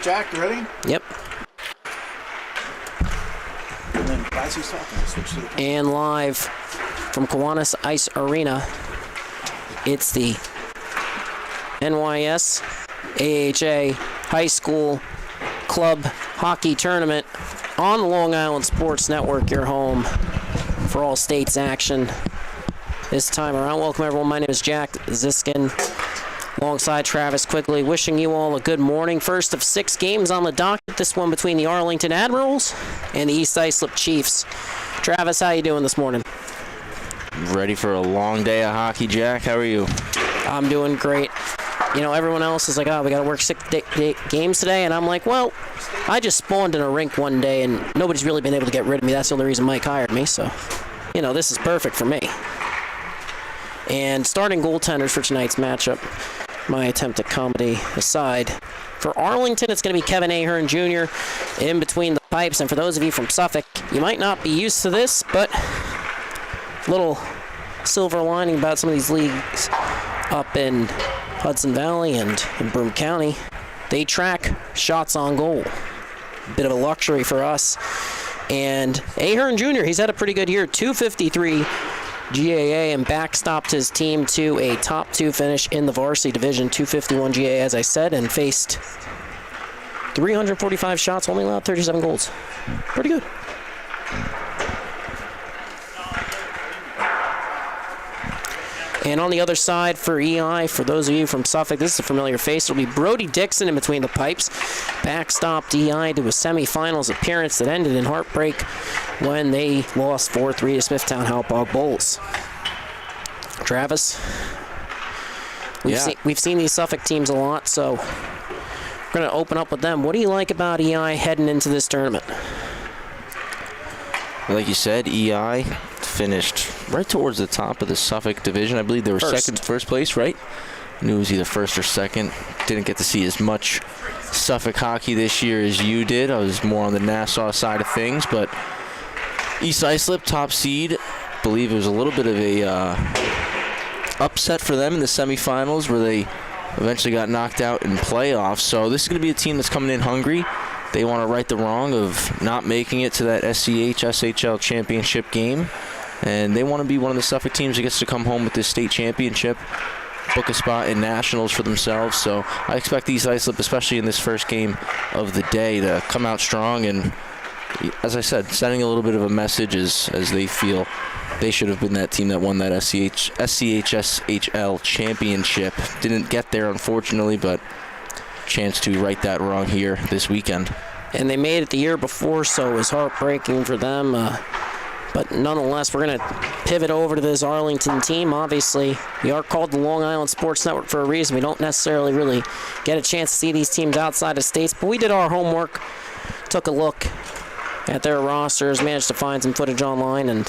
Jack, you ready? Yep. And then as he's talking, we'll switch to the And live from Kiwanis Ice Arena, it's the NYSAHA High School Club Hockey Tournament on the Long Island Sports Network, your home for all states action this time around. Welcome, everyone. My name is Jack Ziskin, alongside Travis Quigley, wishing you all a good morning. First of 6 games on the docket, this one between the Arlington Admirals and the East Islip Chiefs. Travis, how you doing this morning? Ready for a long day of hockey, Jack? How are you? I'm doing great. You know, everyone else is like, oh, we got to work 6 games today, and I'm like, well, I just spawned in a rink one day, and nobody's really been able to get rid of me. That's the only reason Mike hired me, so, you know, this is perfect for me. And starting goaltenders for tonight's matchup, my attempt at comedy aside, for Arlington, it's going to be Kevin Ahern Jr. in between the pipes. And for those of you from Suffolk, you might not be used to this, but a little silver lining about some of these leagues up in Hudson Valley and in Broome County, they track shots on goal. A bit of a luxury for us. And Ahern Jr., he's had a pretty good year, .253 GAA, and backstopped his team to a top 2 finish in the varsity division, .251 GAA, as I said, and faced 345 shots, only allowed 37 goals. Pretty good. And on the other side for EI, for those of you from Suffolk, this is a familiar face. It'll be Brody Dixon in between the pipes. Backstopped EI to a semifinals appearance that ended in heartbreak when they lost 4-3 to Smithtown Halbog Bulls. Travis, we've seen these Suffolk teams a lot, so we're going to open up with them. What do you like about EI heading into this tournament? Like you said, EI finished right towards the top of the Suffolk division. I believe they were first place, right? I knew it was either first or second. Didn't get to see as much Suffolk hockey this year as you did. I was more on the Nassau side of things, but East Islip, top seed. I believe it was a little bit of a upset for them in the semifinals where they eventually got knocked out in playoffs. So this is going to be a team that's coming in hungry. They want to right the wrong of not making it to that SHL championship game. And they want to be one of the Suffolk teams that gets to come home with this state championship, book a spot in nationals for themselves. So I expect East Islip, especially in this first game of the day, to come out strong and, as I said, sending a little bit of a message as they feel they should have been that team that won that SCHSHL championship. Didn't get there, unfortunately, but chance to right that wrong here this weekend. And they made it the year before, so it was heartbreaking for them. But nonetheless, we're going to pivot over to this Arlington team. Obviously, we are called the Long Island Sports Network for a reason. We don't necessarily really get a chance to see these teams outside of states, but we did our homework, took a look at their rosters, managed to find some footage online, and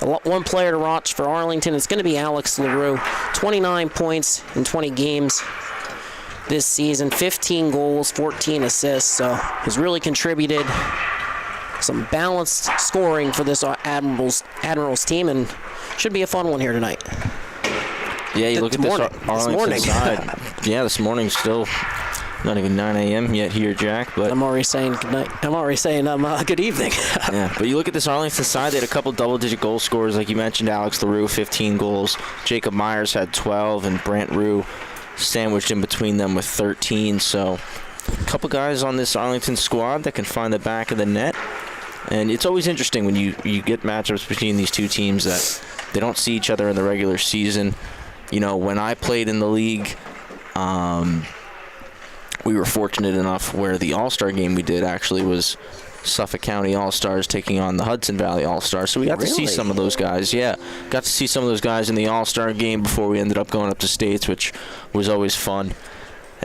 one player to watch for Arlington is going to be Alex LaRue. 29 points in 20 games this season, 15 goals, 14 assists, so has really contributed some balanced scoring for this Admirals team, and should be a fun one here tonight. Yeah, you look at this Arlington side. Yeah, this morning still not even 9 a.m. yet here, Jack. But I'm already saying good night. I'm already saying good evening. Yeah, but you look at this Arlington side, they had a couple double-digit goal scorers. Like you mentioned, Alex LaRue, 15 goals. Jacob Myers had 12, and Brant Rue sandwiched in between them with 13. So a couple guys on this Arlington squad that can find the back of the net. And it's always interesting when you get matchups between these two teams that they don't see each other in the regular season. You know, when I played in the league, we were fortunate enough where the All-Star game we did actually was Suffolk County All-Stars taking on the Hudson Valley All-Stars. So we got to see some of those guys. Yeah, got to see some of those guys in the All-Star game before we ended up going up to states, which was always fun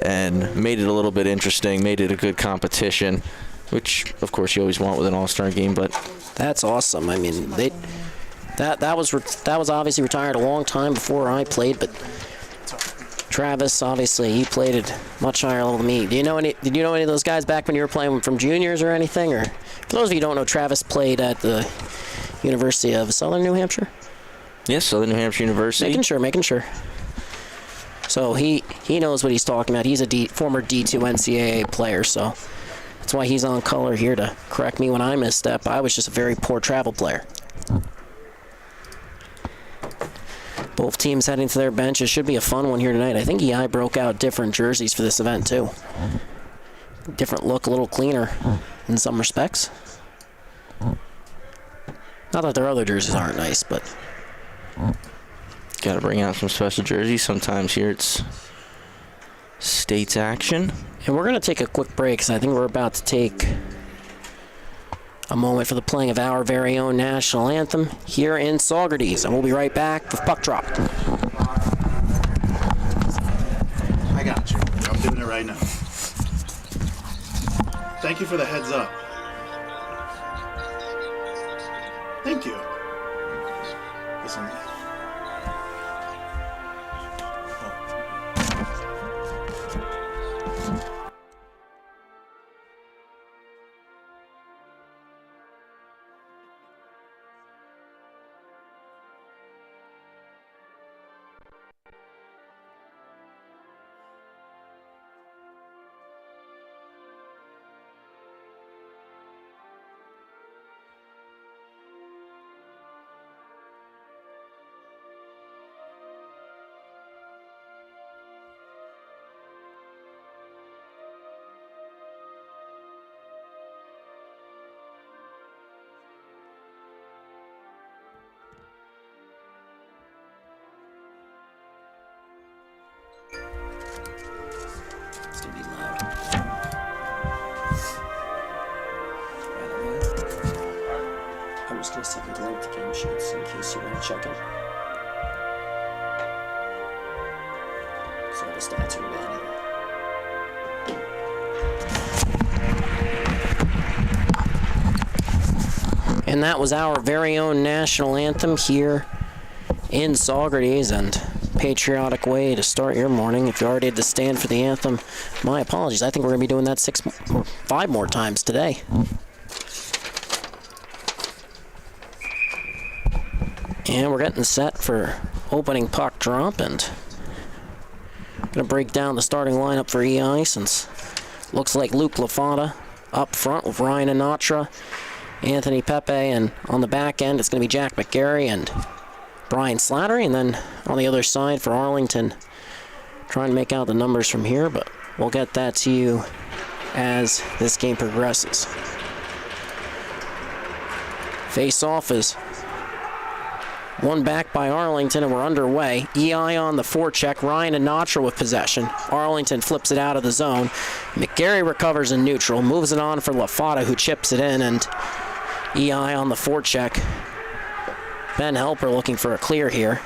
and made it a little bit interesting, made it a good competition, which, of course, you always want with an All-Star game. But that's awesome. I mean, that was obviously retired a long time before I played, but Travis, obviously, he played at much higher level than me. Did you know any of those guys back when you were playing from juniors or anything? Or for those of you who don't know, Travis played at the University of Southern New Hampshire. Yes, Southern New Hampshire University. Making sure. So he knows what he's talking about. He's a former D2 NCAA player, so that's why he's on color here to correct me when I misstep. I was just a very poor travel player. Both teams heading to their benches. Should be a fun one here tonight. I think EI broke out different jerseys for this event, too. Different look, a little cleaner in some respects. Not that their other jerseys aren't nice, but... Got to bring out some special jerseys. Sometimes here it's States action. And we're going to take a quick break, because I think we're about to take a moment for the playing of our very own national anthem here in Saugerties. And we'll be right back with Puck Drop. I got you. I'm doing it right now. Thank you for the heads up. Thank you. Listen. It's going to be loud. I'm just going to set the link to game sheets in case you want to check it. So the stats are bad here. And that was our very own national anthem here in Saugerties, and patriotic way to start your morning. If you already had to stand for the anthem, my apologies. I think we're going to be doing that 5 more times today. And we're getting set for opening puck drop, and going to break down the starting lineup for EI, since looks like Luke LaFada up front with Ryan Anatra, Anthony Pepe, and on the back end it's going to be Jack McGarry and Brian Slattery, and then on the other side for Arlington, trying to make out the numbers from here, but we'll get that to you as this game progresses. Face-off is won back by Arlington, and we're underway. EI on the forecheck, Ryan Anatra with possession. Arlington flips it out of the zone. McGarry recovers in neutral, moves it on for LaFada, who chips it in, and EI on the forecheck. Ben Helper looking for a clear here.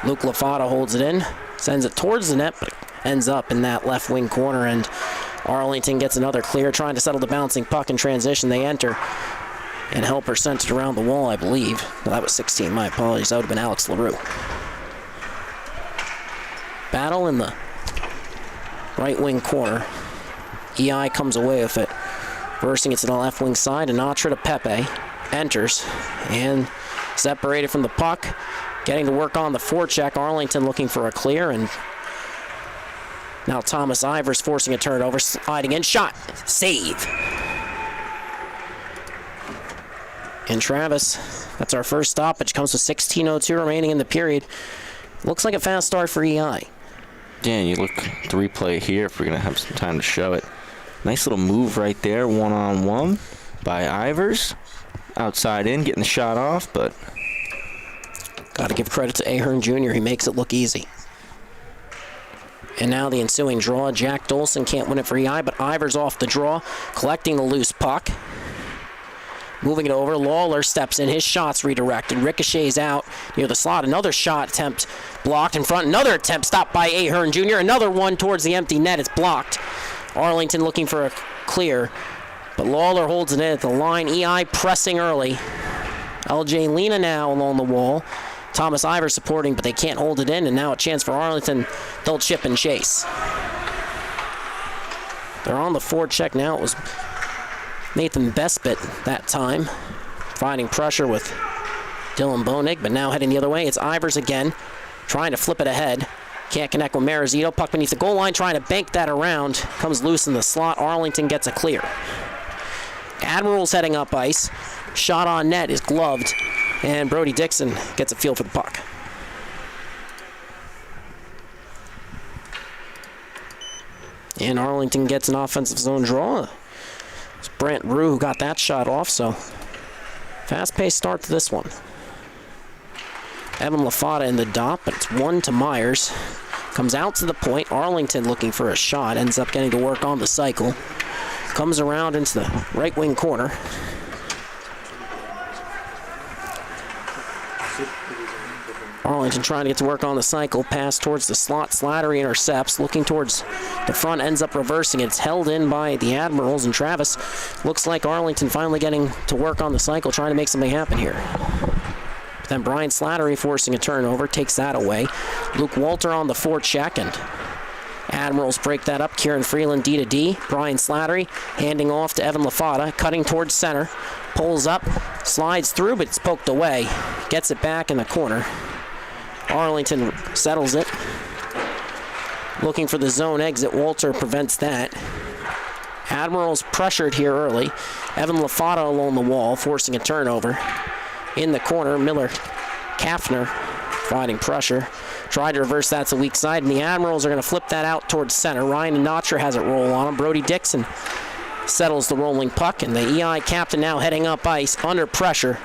Luke LaFada holds it in, sends it towards the net, but ends up in that left wing corner, and Arlington gets another clear, trying to settle the bouncing puck in transition. They enter, and Helper sent it around the wall, I believe. No, that was 16, my apologies. That would have been Alex LaRue. Battle in the right wing corner. EI comes away with it. Bursting it to the left wing side, Anatra to Pepe. Enters, and separated from the puck. Getting to work on the forecheck. Arlington looking for a clear, and now Thomas Ivers forcing a turnover, sliding in, shot, save. And Travis, that's our first stoppage, comes with 16:02 remaining in the period. Looks like a fast start for EI. Dan, you look at the replay here if we're going to have some time to show it. Nice little move right there, one-on-one by Ivers. Outside in, getting the shot off, but... Got to give credit to Ahern Jr. He makes it look easy. And now the ensuing draw. Jack Dolson can't win it for EI, but Ivers off the draw, collecting the loose puck. Moving it over, Lawler steps in, his shot's redirected, ricochets out near the slot. Another shot attempt blocked in front, another attempt stopped by Ahern Jr., another one towards the empty net, it's blocked. Arlington looking for a clear, but Lawler holds it in at the line. EI pressing early. LJ Lena now along the wall. Thomas Ivers supporting, but they can't hold it in, and now a chance for Arlington. They'll chip and chase. They're on the forecheck now. It was Nathan Bespit that time, providing pressure with Dylan Bonig, but now heading the other way. It's Ivers again, trying to flip it ahead. Can't connect with Marizito. Puck beneath the goal line, trying to bank that around. Comes loose in the slot. Arlington gets a clear. Admirals heading up ice. Shot on net is gloved, and Brody Dixon gets a feel for the puck. And Arlington gets an offensive zone draw. It's Brent Rue who got that shot off, so fast-paced start to this one. Evan LaFata in the dot, but it's 1 to Myers. Comes out to the point. Arlington looking for a shot. Ends up getting to work on the cycle. Comes around into the right wing corner. Arlington trying to get to work on the cycle. Pass towards the slot. Slattery intercepts. Looking towards the front. Ends up reversing. It's held in by the Admirals. And Travis looks like Arlington finally getting to work on the cycle. Trying to make something happen here. Then Brian Slattery forcing a turnover. Takes that away. Luke Walter on the forecheck. And Admirals break that up. Kieran Freeland D to D. Brian Slattery handing off to Evan LaFata. Cutting towards center. Pulls up. Slides through, but it's poked away. Gets it back in the corner. Arlington settles it. Looking for the zone exit. Walter prevents that. Admirals pressured here early. Evan LaFata along the wall, forcing a turnover. In the corner, Miller Kaffner providing pressure. Tried to reverse that to the weak side, and the Admirals are going to flip that out towards center. Ryan Anatra has it roll on him. Brody Dixon settles the rolling puck, and the EI captain now heading up ice under pressure.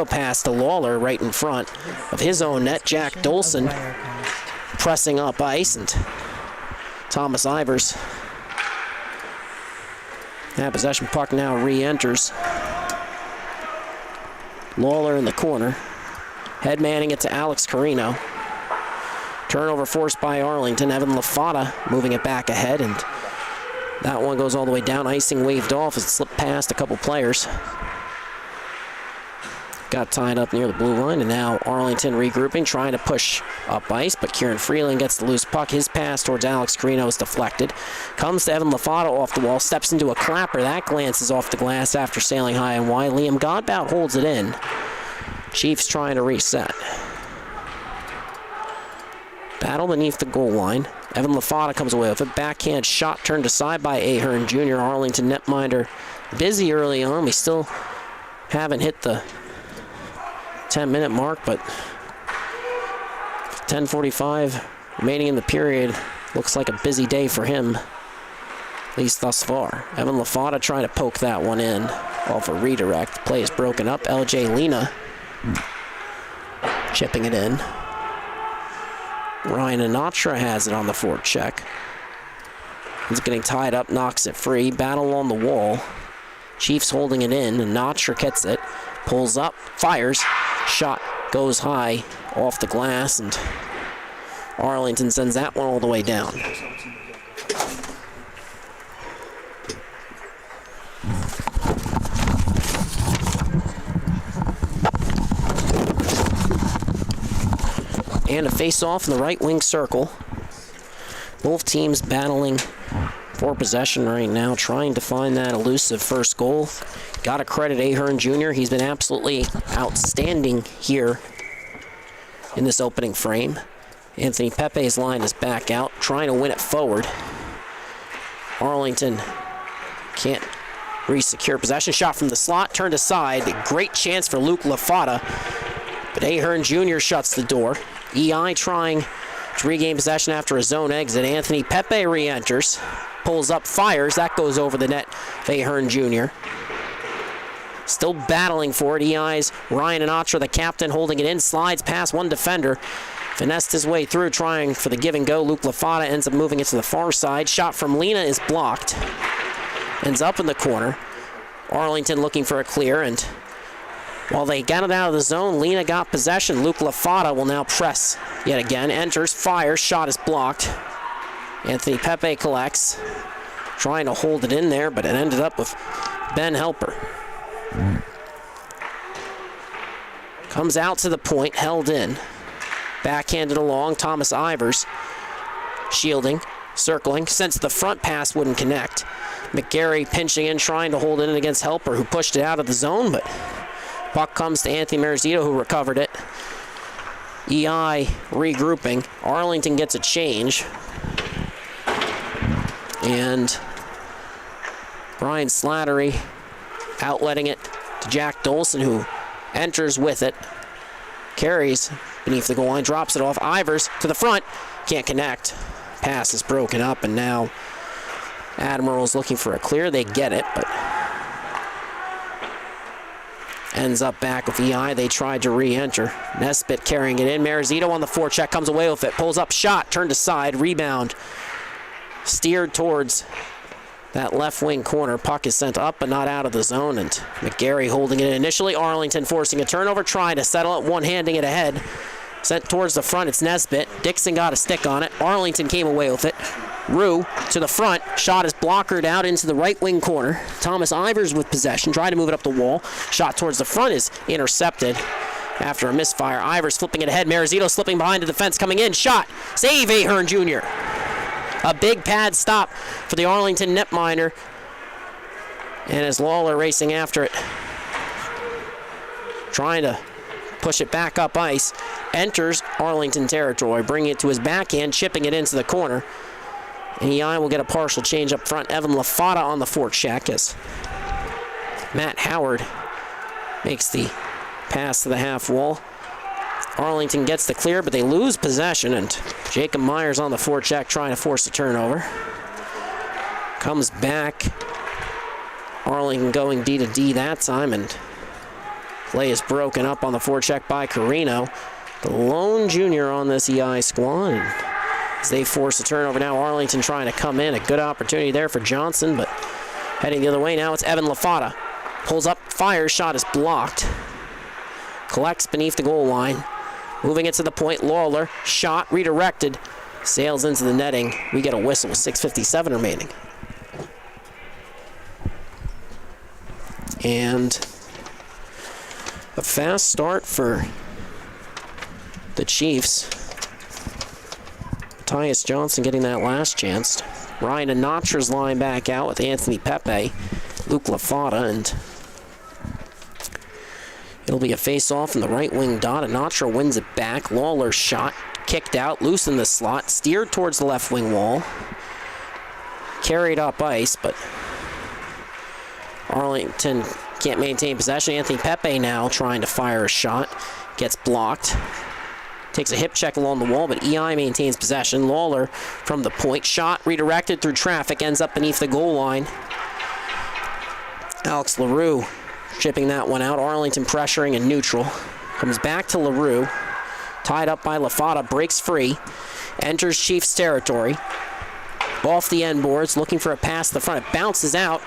Pass to Lawler right in front of his own net. Jack Dolson pressing up ice, and Thomas Ivers. That possession puck now re-enters. Lawler in the corner. Head manning it to Alex Carino. Turnover forced by Arlington. Evan LaFata moving it back ahead, and that one goes all the way down. Icing waved off as it slipped past a couple players. Got tied up near the blue line, and now Arlington regrouping, trying to push up ice, but Kieran Freeland gets the loose puck. His pass towards Alex Carino is deflected. Comes to Evan LaFata off the wall, steps into a clapper. That glances off the glass after sailing high and wide. Liam Godbout holds it in. Chiefs trying to reset. Battle beneath the goal line. Evan LaFada comes away with a backhand shot turned aside by Ahern Jr. Arlington netminder busy early on. We still haven't hit the 10-minute mark, but 10:45 remaining in the period. Looks like a busy day for him, at least thus far. Evan LaFada trying to poke that one in off a redirect. Play is broken up. LJ Lena chipping it in. Ryan Anatra has it on the forecheck. He's getting tied up, knocks it free. Battle on the wall. Chiefs holding it in. Anatra gets it, pulls up, fires. Shot goes high off the glass, and Arlington sends that one all the way down. And a face-off in the right wing circle. Both teams battling for possession right now, trying to find that elusive first goal. Got to credit Ahern Jr. He's been absolutely outstanding here in this opening frame. Anthony Pepe's line is back out, trying to win it forward. Arlington can't re-secure possession. Shot from the slot, turned aside. Great chance for Luke LaFada, but Ahern Jr. shuts the door. EI trying to regain possession after a zone exit. Anthony Pepe re-enters, pulls up, fires. That goes over the net of Ahern Jr. Still battling for it. EI's Ryan Anatra, the captain, holding it in, slides past one defender. Finessed his way through, trying for the give and go. Luke LaFada ends up moving it to the far side. Shot from Lena is blocked. Ends up in the corner. Arlington looking for a clear, and while they got it out of the zone, Lena got possession. Luke LaFada will now press yet again. Enters, fires, shot is blocked. Anthony Pepe collects, trying to hold it in there, but it ended up with Ben Helper. Comes out to the point, held in. Backhanded along, Thomas Ivers. Shielding, circling, since the front pass wouldn't connect. McGarry pinching in, trying to hold it in against Helper, who pushed it out of the zone, but puck comes to Anthony Marizito, who recovered it. EI regrouping. Arlington gets a change. And Brian Slattery outletting it to Jack Dolson, who enters with it. Carries beneath the goal line, drops it off. Ivers to the front, can't connect. Pass is broken up, and now Admiral's looking for a clear. They get it, but ends up back with EI. They tried to re-enter. Nesbitt carrying it in. Marizito on the forecheck, comes away with it. Pulls up, shot, turned aside, rebound. Steered towards that left wing corner. Puck is sent up but not out of the zone, and McGarry holding it initially. Arlington forcing a turnover, trying to settle it, one-handing it ahead. Sent towards the front, it's Nesbitt. Dixon got a stick on it. Arlington came away with it. Rue to the front. Shot is blockered out into the right wing corner. Thomas Ivers with possession. Tried to move it up the wall. Shot towards the front is intercepted after a misfire. Ivers flipping it ahead. Marizito slipping behind the defense. Coming in. Shot. Save Ahern Jr. A big pad stop for the Arlington netminder. And as Lawler racing after it, trying to push it back up ice, enters Arlington territory, bringing it to his backhand, chipping it into the corner. And EI will get a partial change up front. Evan LaFada on the forecheck as Matt Howard makes the pass to the half wall. Arlington gets the clear, but they lose possession, and Jacob Myers on the forecheck trying to force a turnover. Comes back. Arlington going D to D that time, and play is broken up on the forecheck by Carino, the lone junior on this EI squad. And as they force a turnover now, Arlington trying to come in. A good opportunity there for Johnson, but heading the other way now, it's Evan LaFada. Pulls up, fires, shot is blocked. Collects beneath the goal line. Moving it to the point, Lawler, shot, redirected, sails into the netting. We get a whistle with 6:57 remaining. And a fast start for the Chiefs. Tyus Johnson getting that last chance. Ryan Anatra's line back out with Anthony Pepe, Luke LaFada, and it'll be a face-off in the right wing dot. Anatra wins it back. Lawler's shot kicked out, loose in the slot, steered towards the left wing wall. Carried up ice, but Arlington can't maintain possession. Anthony Pepe now trying to fire a shot. Gets blocked. Takes a hip check along the wall, but EI maintains possession. Lawler from the point. Shot redirected through traffic. Ends up beneath the goal line. Alex LaRue chipping that one out. Arlington pressuring in neutral. Comes back to LaRue. Tied up by LaFata. Breaks free. Enters Chiefs territory. Off the end boards. Looking for a pass to the front. It bounces out.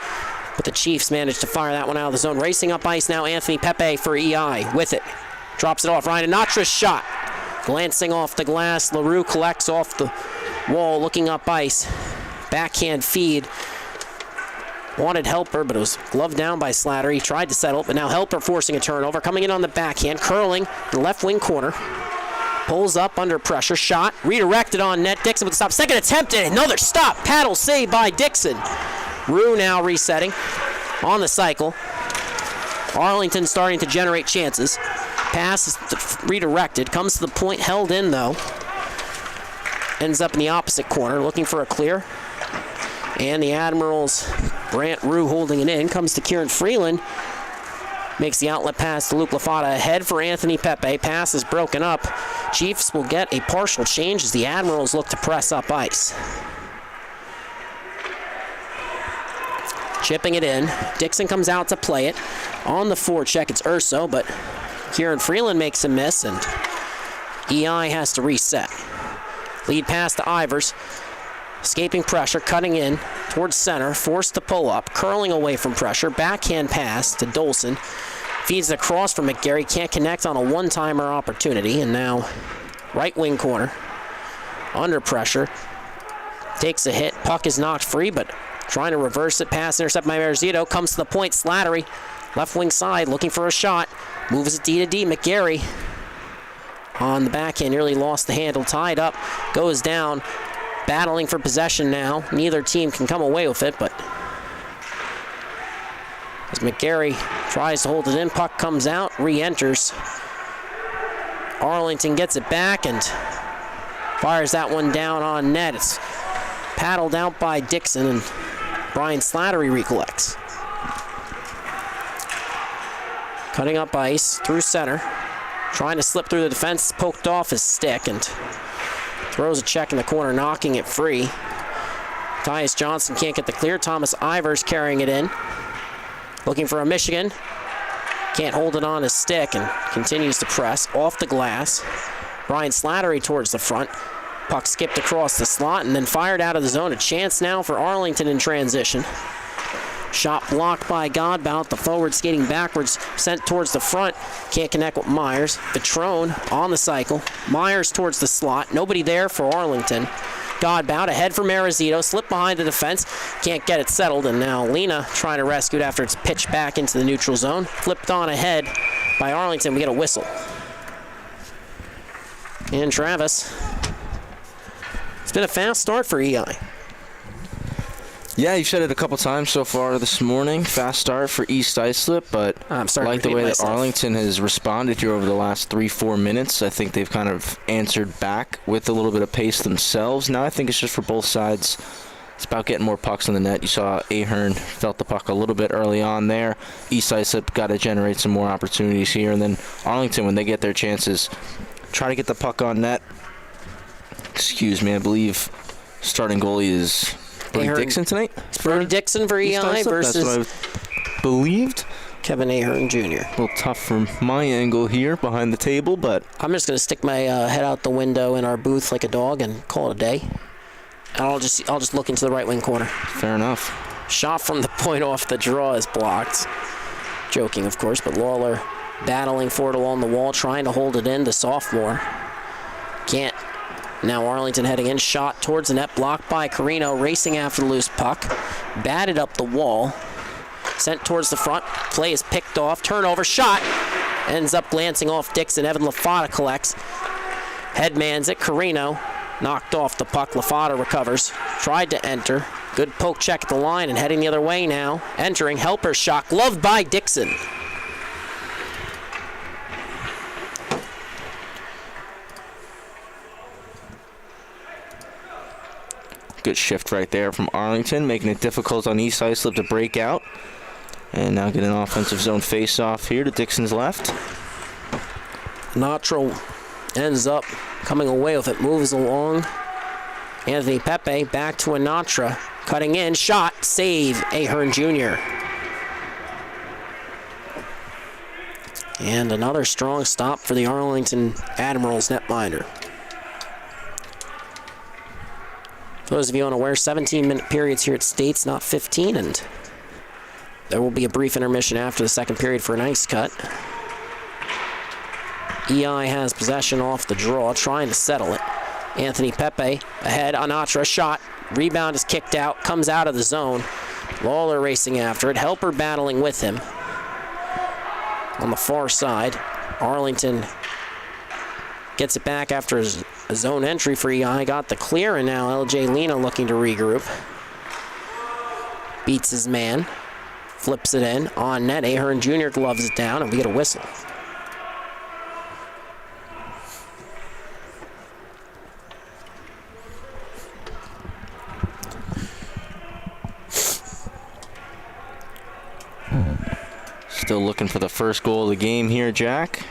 But the Chiefs manage to fire that one out of the zone. Racing up ice now, Anthony Pepe for EI with it. Drops it off. Ryan Anatra's shot. Glancing off the glass. LaRue collects off the wall, looking up ice. Backhand feed. Wanted Helper, but it was gloved down by Slattery. Tried to settle it, but now Helper forcing a turnover. Coming in on the backhand. Curling in the left wing corner. Pulls up under pressure. Shot. Redirected on net. Dixon with the stop. Second attempt and another stop. Paddle saved by Dixon. Rue now resetting on the cycle. Arlington starting to generate chances. Pass is redirected. Comes to the point. Held in, though. Ends up in the opposite corner. Looking for a clear. And the Admirals, Brant Rue holding it in. Comes to Kieran Freeland. Makes the outlet pass to Luke LaFata. Ahead for Anthony Pepe. Pass is broken up. Chiefs will get a partial change as the Admirals look to press up ice. Chipping it in. Dixon comes out to play it. On the forecheck, it's Urso, but Kieran Freeland makes a miss, and EI has to reset. Lead pass to Ivers. Escaping pressure, cutting in towards center. Forced to pull up. Curling away from pressure. Backhand pass to Dolson. Feeds it across from McGarry. Can't connect on a one-timer opportunity. And now right wing corner. Under pressure. Takes a hit. Puck is knocked free, but trying to reverse it. Pass intercept by Marizito. Comes to the point. Slattery. Left wing side looking for a shot. Moves it D to D. McGarry on the backhand. Nearly lost the handle. Tied up. Goes down. Battling for possession now. Neither team can come away with it, but as McGarry tries to hold it in, puck comes out, re-enters. Arlington gets it back and fires that one down on net. It's paddled out by Dixon, and Brian Slattery recollects. Cutting up ice through center. Trying to slip through the defense, poked off his stick, and throws a check in the corner, knocking it free. Tyus Johnson can't get the clear. Thomas Ivers carrying it in. Looking for a Michigan. Can't hold it on his stick and continues to press off the glass. Brian Slattery towards the front. Puck skipped across the slot and then fired out of the zone. A chance now for Arlington in transition. Shot blocked by Godbout. The forward skating backwards, sent towards the front. Can't connect with Myers. Petrone on the cycle. Myers towards the slot. Nobody there for Arlington. Godbout ahead for Marizito. Slipped behind the defense. Can't get it settled. And now Lena trying to rescue it after it's pitched back into the neutral zone. Flipped on ahead by Arlington. We get a whistle. And Travis. It's been a fast start for EI. Yeah, you've said it a couple times so far this morning. Fast start for East Islip, but I like the way that Arlington has responded here over the last 3-4 minutes. I think they've kind of answered back with a little bit of pace themselves. Now I think it's just for both sides. It's about getting more pucks on the net. You saw Ahern felt the puck a little bit early on there. East Islip got to generate some more opportunities here. And then Arlington, when they get their chances, try to get the puck on net. Excuse me, I believe starting goalie is Brody Dixon tonight? It's Brody Dixon for EI versus... That's what I believed. Kevin Ahern Jr. A little tough from my angle here behind the table, but... I'm just going to stick my head out the window in our booth like a dog and call it a day. And I'll just look into the right wing corner. Fair enough. Shot from the point off the draw is blocked. Joking, of course, but Lawler battling for it along the wall, trying to hold it in. The sophomore can't. Now Arlington heading in, shot towards the net, blocked by Carino, racing after the loose puck. Batted up the wall, sent towards the front. Play is picked off, turnover, shot. Ends up glancing off Dixon. Evan LaFata collects. Headmans it, Carino. Knocked off the puck, LaFata recovers. Tried to enter. Good poke check at the line and heading the other way now. Entering, Helper's shot, gloved by Dixon. Good shift right there from Arlington, making it difficult on East Islip to break out. And now get an offensive zone face-off here to Dixon's left. Anatra ends up coming away with it, moves along. Anthony Pepe back to Anatra, cutting in, shot, save, Ahern Jr. And another strong stop for the Arlington Admirals netminder. For those of you unaware, 17-minute periods here at States, not 15, and there will be a brief intermission after the second period for an ice cut. EI has possession off the draw, trying to settle it. Anthony Pepe ahead, Anatra, shot, rebound is kicked out, comes out of the zone. Lawler racing after it, Helper battling with him. On the far side, Arlington gets it back after a zone entry for EI. Got the clear, and now LJ Lena looking to regroup. Beats his man, flips it in, on net. Ahern Jr. gloves it down, and we get a whistle. Still looking for the first goal of the game here, Jack.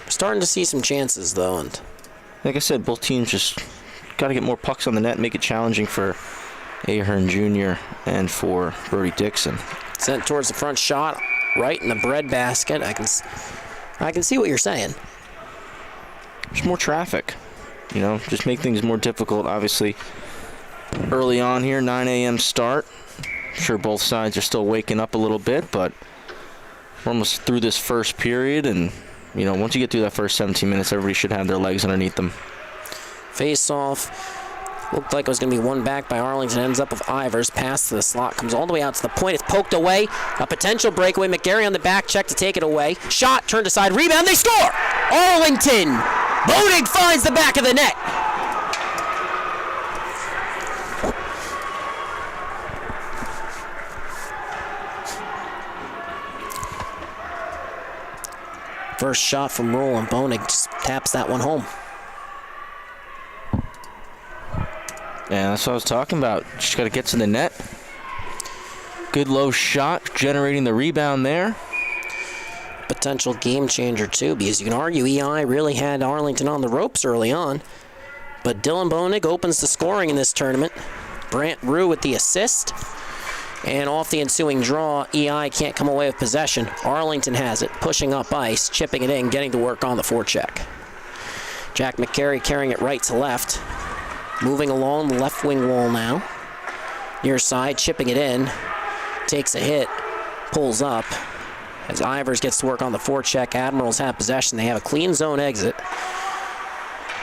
Starting to see some chances, though, and like I said, both teams just got to get more pucks on the net and make it challenging for Ahern Jr. and for Brody Dixon. Sent towards the front, shot right in the breadbasket. I can see what you're saying. There's more traffic, you know, just make things more difficult. Obviously, early on here, 9 a.m. start. I'm sure both sides are still waking up a little bit, but we're almost through this first period, and you know, once you get through that first 17 minutes, everybody should have their legs underneath them. Face off. Looked like it was going to be won back by Arlington. Ends up with Ivers. Pass to the slot. Comes all the way out to the point. It's poked away. A potential breakaway. McGarry on the back check to take it away. Shot. Turned aside. Rebound. They score! Arlington! Bodig finds the back of the net. First shot from Roland. Bonig just taps that one home. Yeah, that's what I was talking about. Just got to get to the net. Good low shot, generating the rebound there. Potential game changer, too, because you can argue EI really had Arlington on the ropes early on. But Dylan Bonig opens the scoring in this tournament. Brant Rue with the assist. And off the ensuing draw, EI can't come away with possession. Arlington has it, pushing up ice, chipping it in, getting to work on the forecheck. Jack McCary carrying it right to left. Moving along the left wing wall now. Near side, chipping it in. Takes a hit, pulls up. As Ivers gets to work on the forecheck, Admirals have possession. They have a clean zone exit.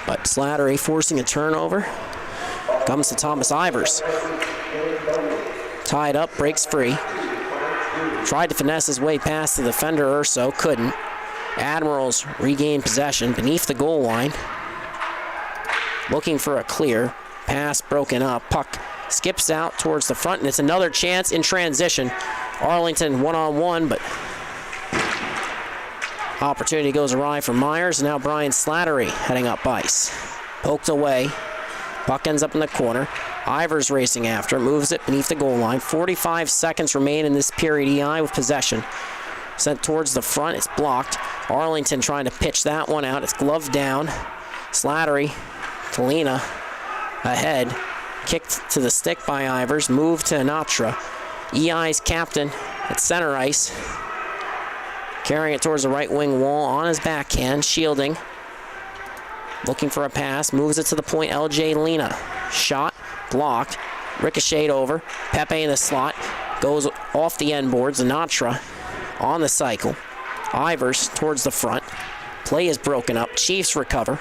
But Slattery forcing a turnover. Comes to Thomas Ivers. Tied up, breaks free. Tried to finesse his way past the defender Urso, couldn't. Admirals regain possession beneath the goal line. Looking for a clear. Pass broken up. Puck skips out towards the front, and it's another chance in transition. Arlington one-on-one, but opportunity goes awry for Myers. Now Brian Slattery heading up ice. Poked away. Puck ends up in the corner. Ivers racing after, moves it beneath the goal line. 45 seconds remain in this period. EI with possession. Sent towards the front, it's blocked. Arlington trying to pitch that one out. It's gloved down. Slattery, Talina, ahead. Kicked to the stick by Ivers. Moved to Anatra. EI's captain at center ice. Carrying it towards the right wing wall on his backhand, shielding. Looking for a pass, moves it to the point, LJ Lena. Shot, blocked, ricocheted over. Pepe in the slot, goes off the end boards. Anatra on the cycle. Ivers towards the front. Play is broken up. Chiefs recover.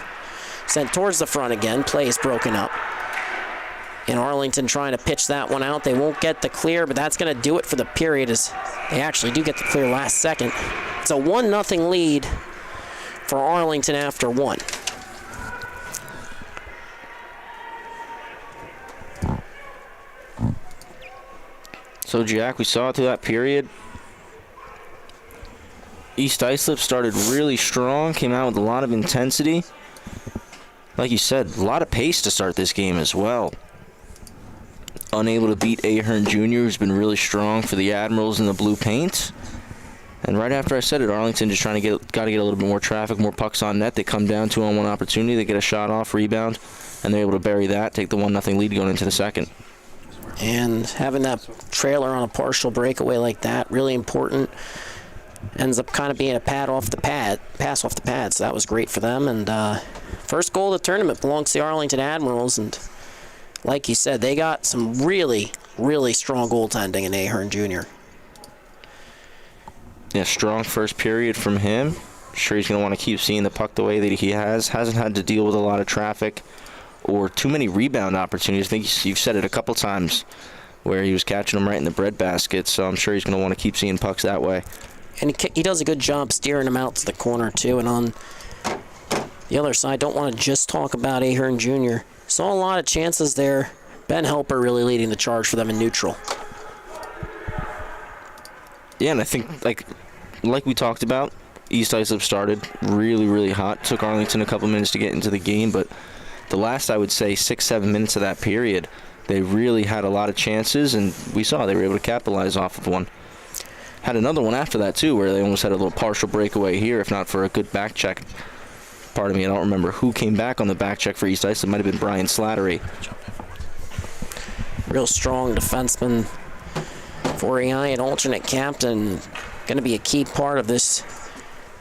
Sent towards the front again. Play is broken up. And Arlington trying to pitch that one out. They won't get the clear, but that's going to do it for the period as they actually do get the clear last second. It's a 1-0 lead for Arlington after one. So, Jack, we saw through that period, East Islip started really strong, came out with a lot of intensity. like you said, a lot of pace to start this game as well. Unable to beat Ahern Jr., who's been really strong for the Admirals in the blue paint. And right after I said it, Arlington just got to get a little bit more traffic, more pucks on net. They come down 2-on-1 opportunity. They get a shot off, rebound, and they're able to bury that, take the 1-0 lead going into the second. And having that trailer on a partial breakaway like that, really important. Ends up kind of being a pass off the pad, so that was great for them. And first goal of the tournament belongs to the Arlington Admirals, and like you said, they got some really, really strong goaltending in Ahern Jr. Yeah, strong first period from him. Sure, he's going to want to keep seeing the puck the way that he has. Hasn't had to deal with a lot of traffic or too many rebound opportunities. I think you've said it a couple times where he was catching them right in the breadbasket, so I'm sure he's going to want to keep seeing pucks that way. And he does a good job steering them out to the corner, too. And on the other side, don't want to just talk about Ahern Jr. Saw a lot of chances there. Ben Helper really leading the charge for them in neutral. Yeah, and I think, like we talked about, East Islip started really, really hot. Took Arlington a couple minutes to get into the game, but the last, I would say, 6-7 minutes of that period, they really had a lot of chances, and we saw they were able to capitalize off of one. Had another one after that, too, where they almost had a little partial breakaway here, if not for a good back check. Pardon me, I don't remember who came back on the back check for East Islip. It might have been Brian Slattery. Real strong defenseman for EI, an alternate captain. Going to be a key part of this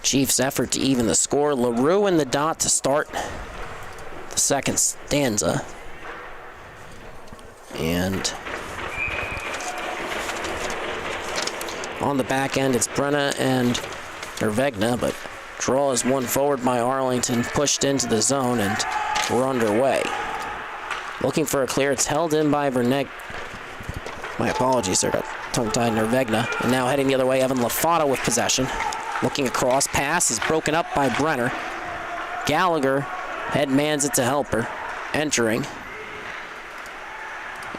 Chiefs' effort to even the score. LaRue in the dot to start the second stanza. And on the back end, it's Brenna and Nervegna, but draw is one forward by Arlington, pushed into the zone, and we're underway. Looking for a clear. It's held in by Verneck. My apologies, I got tongue-tied. Nervegna. And now heading the other way, Evan LaFata with possession. Looking across. Pass is broken up by Brenner. Gallagher headmans it to Helper. Entering.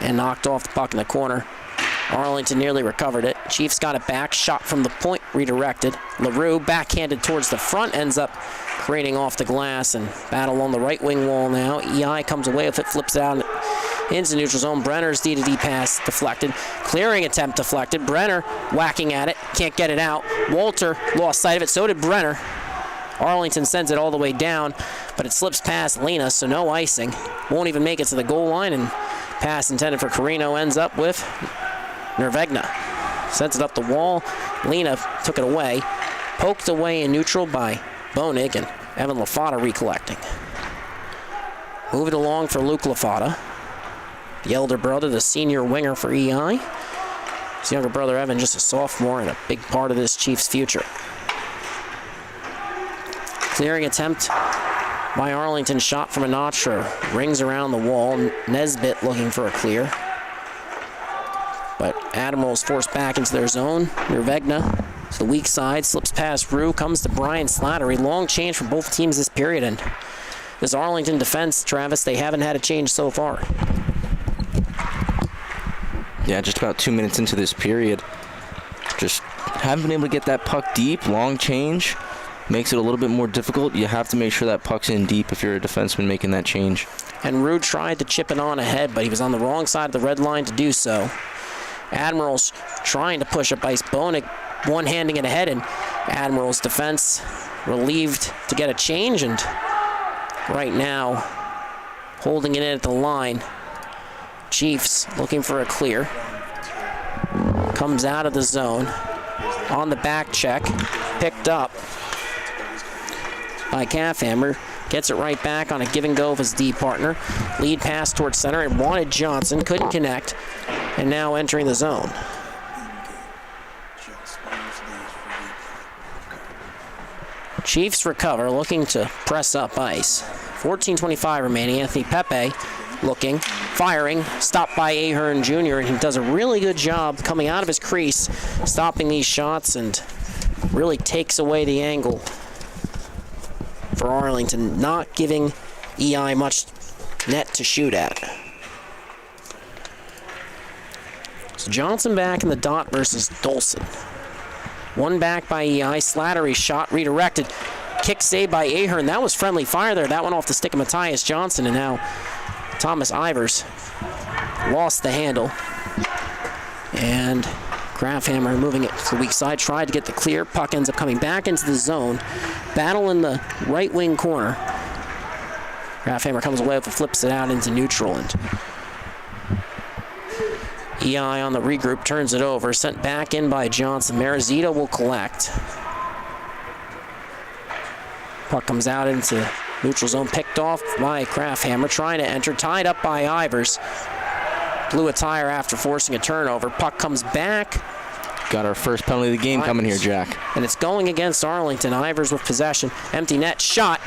And knocked off the puck in the corner. Arlington nearly recovered it. Chiefs got it back. Shot from the point, redirected. LaRue backhanded towards the front, ends up creating off the glass and battle on the right wing wall now. EI comes away with it, flips it out into neutral zone. Brenner's D-to-D pass deflected. Clearing attempt deflected. Brenner whacking at it, can't get it out. Walter lost sight of it, so did Brenner. Arlington sends it all the way down, but it slips past Lena, so no icing. Won't even make it to the goal line, and pass intended for Carino ends up with Nervegna. Sends it up the wall. Lena took it away. Poked away in neutral by Bonig, and Evan LaFata recollecting. Move it along for Luke LaFata. The elder brother, the senior winger for EI. His younger brother Evan, just a sophomore and a big part of this Chiefs' future. Clearing attempt by Arlington, shot from Anatra. Rings around the wall. Nesbitt looking for a clear. But Admirals forced back into their zone. Nervegna to the weak side, slips past Rue, comes to Brian Slattery. Long change for both teams this period, and this Arlington defense, Travis, they haven't had a change so far. Yeah, just about 2 minutes into this period. Just haven't been able to get that puck deep. Long change makes it a little bit more difficult. You have to make sure that puck's in deep if you're a defenseman making that change. And Rue tried to chip it on ahead, but he was on the wrong side of the red line to do so. Admirals trying to push up ice. Bonig one-handing it ahead, and Admirals defense relieved to get a change, and right now holding it in at the line. Chiefs looking for a clear. Comes out of the zone. On the back check. Picked up by Calfhammer. Gets it right back on a give and go of his D partner. Lead pass towards center. It wanted Johnson. Couldn't connect. And now entering the zone. Chiefs recover, looking to press up ice. 14:25 remaining. Anthony Pepe looking, firing, stopped by Ahern Jr., and he does a really good job coming out of his crease, stopping these shots, and really takes away the angle for Arlington, not giving EI much net to shoot at. So Johnson back in the dot versus Dolson. One back by EI. Slattery shot redirected. kick save by Ahern. That was friendly fire there. That went off the stick of Matthias Johnson, and now Thomas Ivers lost the handle. And Grafhammer moving it to the weak side, tried to get the clear. Puck ends up coming back into the zone. Battle in the right wing corner. Grafhammer comes away with it, flips it out into neutral, and EI on the regroup turns it over, sent back in by Johnson. Marizito will collect. Puck comes out into neutral zone, picked off by Grafhammer, trying to enter, tied up by Ivers. Blew a tire after forcing a turnover. Puck comes back. Got our first penalty of the game coming here, Jack. And it's going against Arlington. Ivers with possession. Empty net shot.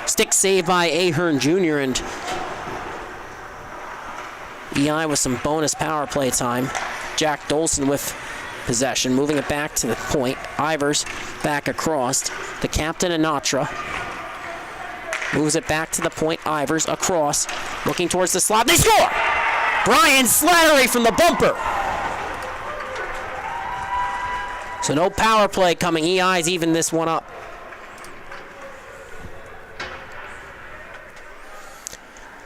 Stick save by Ahern Jr. and EI with some bonus power play time. Jack Dolson with possession, moving it back to the point. Ivers back across. The captain, Anatra, moves it back to the point. Ivers across, looking towards the slot. They score! Brian Slattery from the bumper. So no power play coming. EI's even this one up.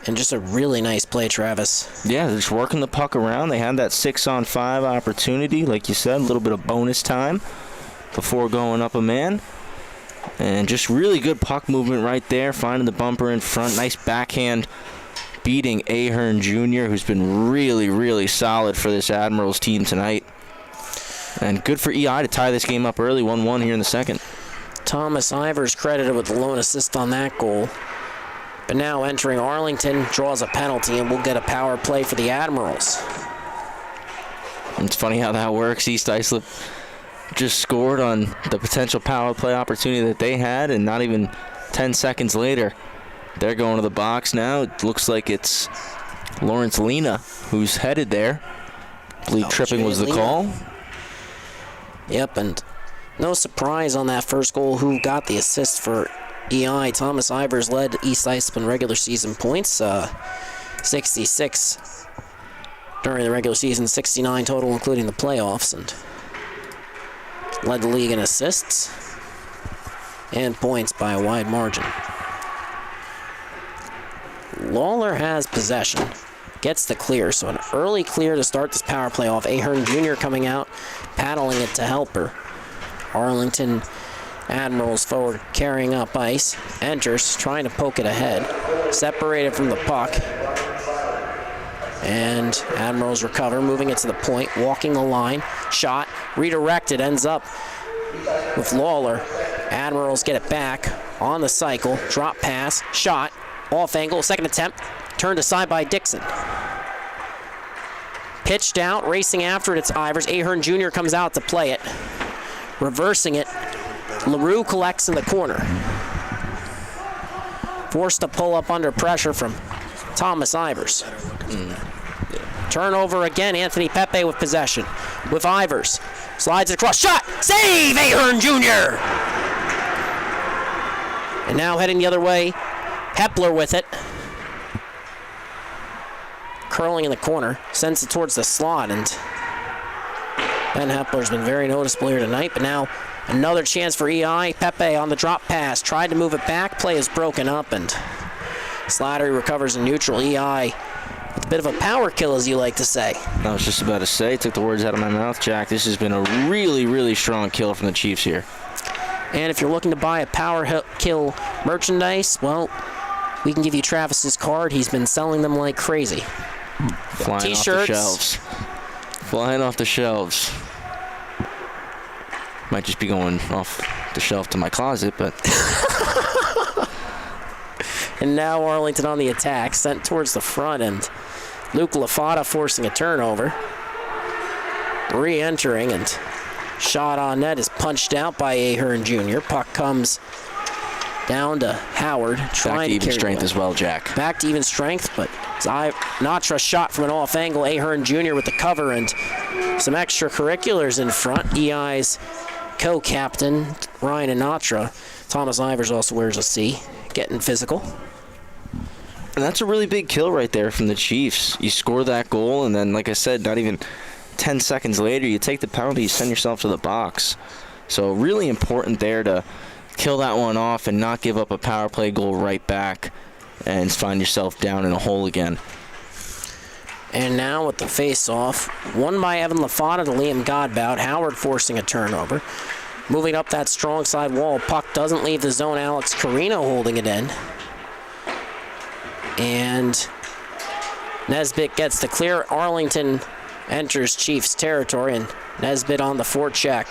And just a really nice play, Travis. Yeah, they're just working the puck around. They had that 6-on-5 opportunity, like you said, a little bit of bonus time before going up a man. And just really good puck movement right there, finding the bumper in front. Nice backhand beating Ahern Jr., who's been really, really solid for this Admirals team tonight. And good for EI to tie this game up early, 1-1 here in the second. Thomas Ivers credited with the lone assist on that goal. But now entering Arlington, draws a penalty, and we'll get a power play for the Admirals. It's funny how that works. East Islip just scored on the potential power play opportunity that they had, and not even 10 seconds later, they're going to the box now. It looks like it's Lawrence Lena who's headed there. I believe tripping was the call. Yep, and no surprise on that first goal who got the assist for EI. Thomas Ivers led East Islip in regular season points, 66 during the regular season, 69 total including the playoffs, and led the league in assists and points by a wide margin. Lawler has possession, gets the clear, so an early clear to start this power play off. Ahern Jr. coming out, paddling it to help her. Arlington Admirals forward carrying up ice, enters, trying to poke it ahead, separated from the puck, and Admirals recover, moving it to the point, walking the line, shot, redirected, ends up with Lawler. Admirals get it back on the cycle, drop pass, shot, off angle, second attempt, turned aside by Dixon. Pitched out, racing after it, it's Ivers. Ahern Jr. comes out to play it, reversing it. LaRue collects in the corner. Forced to pull up under pressure from Thomas Ivers. Turnover again, Anthony Pepe with possession. With Ivers. Slides it across, shot! Save, Ahern Jr.! And now heading the other way, Hepler with it. Curling in the corner, sends it towards the slot, and Ben Hepler's been very noticeable here tonight, but now another chance for EI. Pepe on the drop pass, tried to move it back, play is broken up, and Slattery recovers in neutral. EI with a bit of a power kill, as you like to say. I was just about to say, took the words out of my mouth, Jack. This has been a really, really strong kill from the Chiefs here. And if you're looking to buy a power kill merchandise, well, we can give you Travis's card. He's been selling them like crazy. Flying T-shirts. off the shelves. Flying off the shelves. Might just be going off the shelf to my closet, but... And now Arlington on the attack, sent towards the front, and Luke Lafata forcing a turnover. Re-entering, and shot on net is punched out by Ahern Jr. Puck comes down to Howard, trying to even strength as well, Jack. Back to even strength, but Anatra shot from an off angle. Ahern Jr. with the cover and some extracurriculars in front. EI's co-captain, Ryan Anatra. Thomas Ivers also wears a C, getting physical. And that's a really big kill right there from the Chiefs. You score that goal, and then, like I said, not even 10 seconds later, you take the penalty, you send yourself to the box. So really important there to kill that one off and not give up a power play goal right back and find yourself down in a hole again. And now with the face-off, won by Evan Lafata to Liam Godbout. Howard forcing a turnover. Moving up that strong side wall, puck doesn't leave the zone. Alex Carino holding it in. And Nesbitt gets the clear. Arlington enters Chiefs territory, and Nesbitt on the forecheck.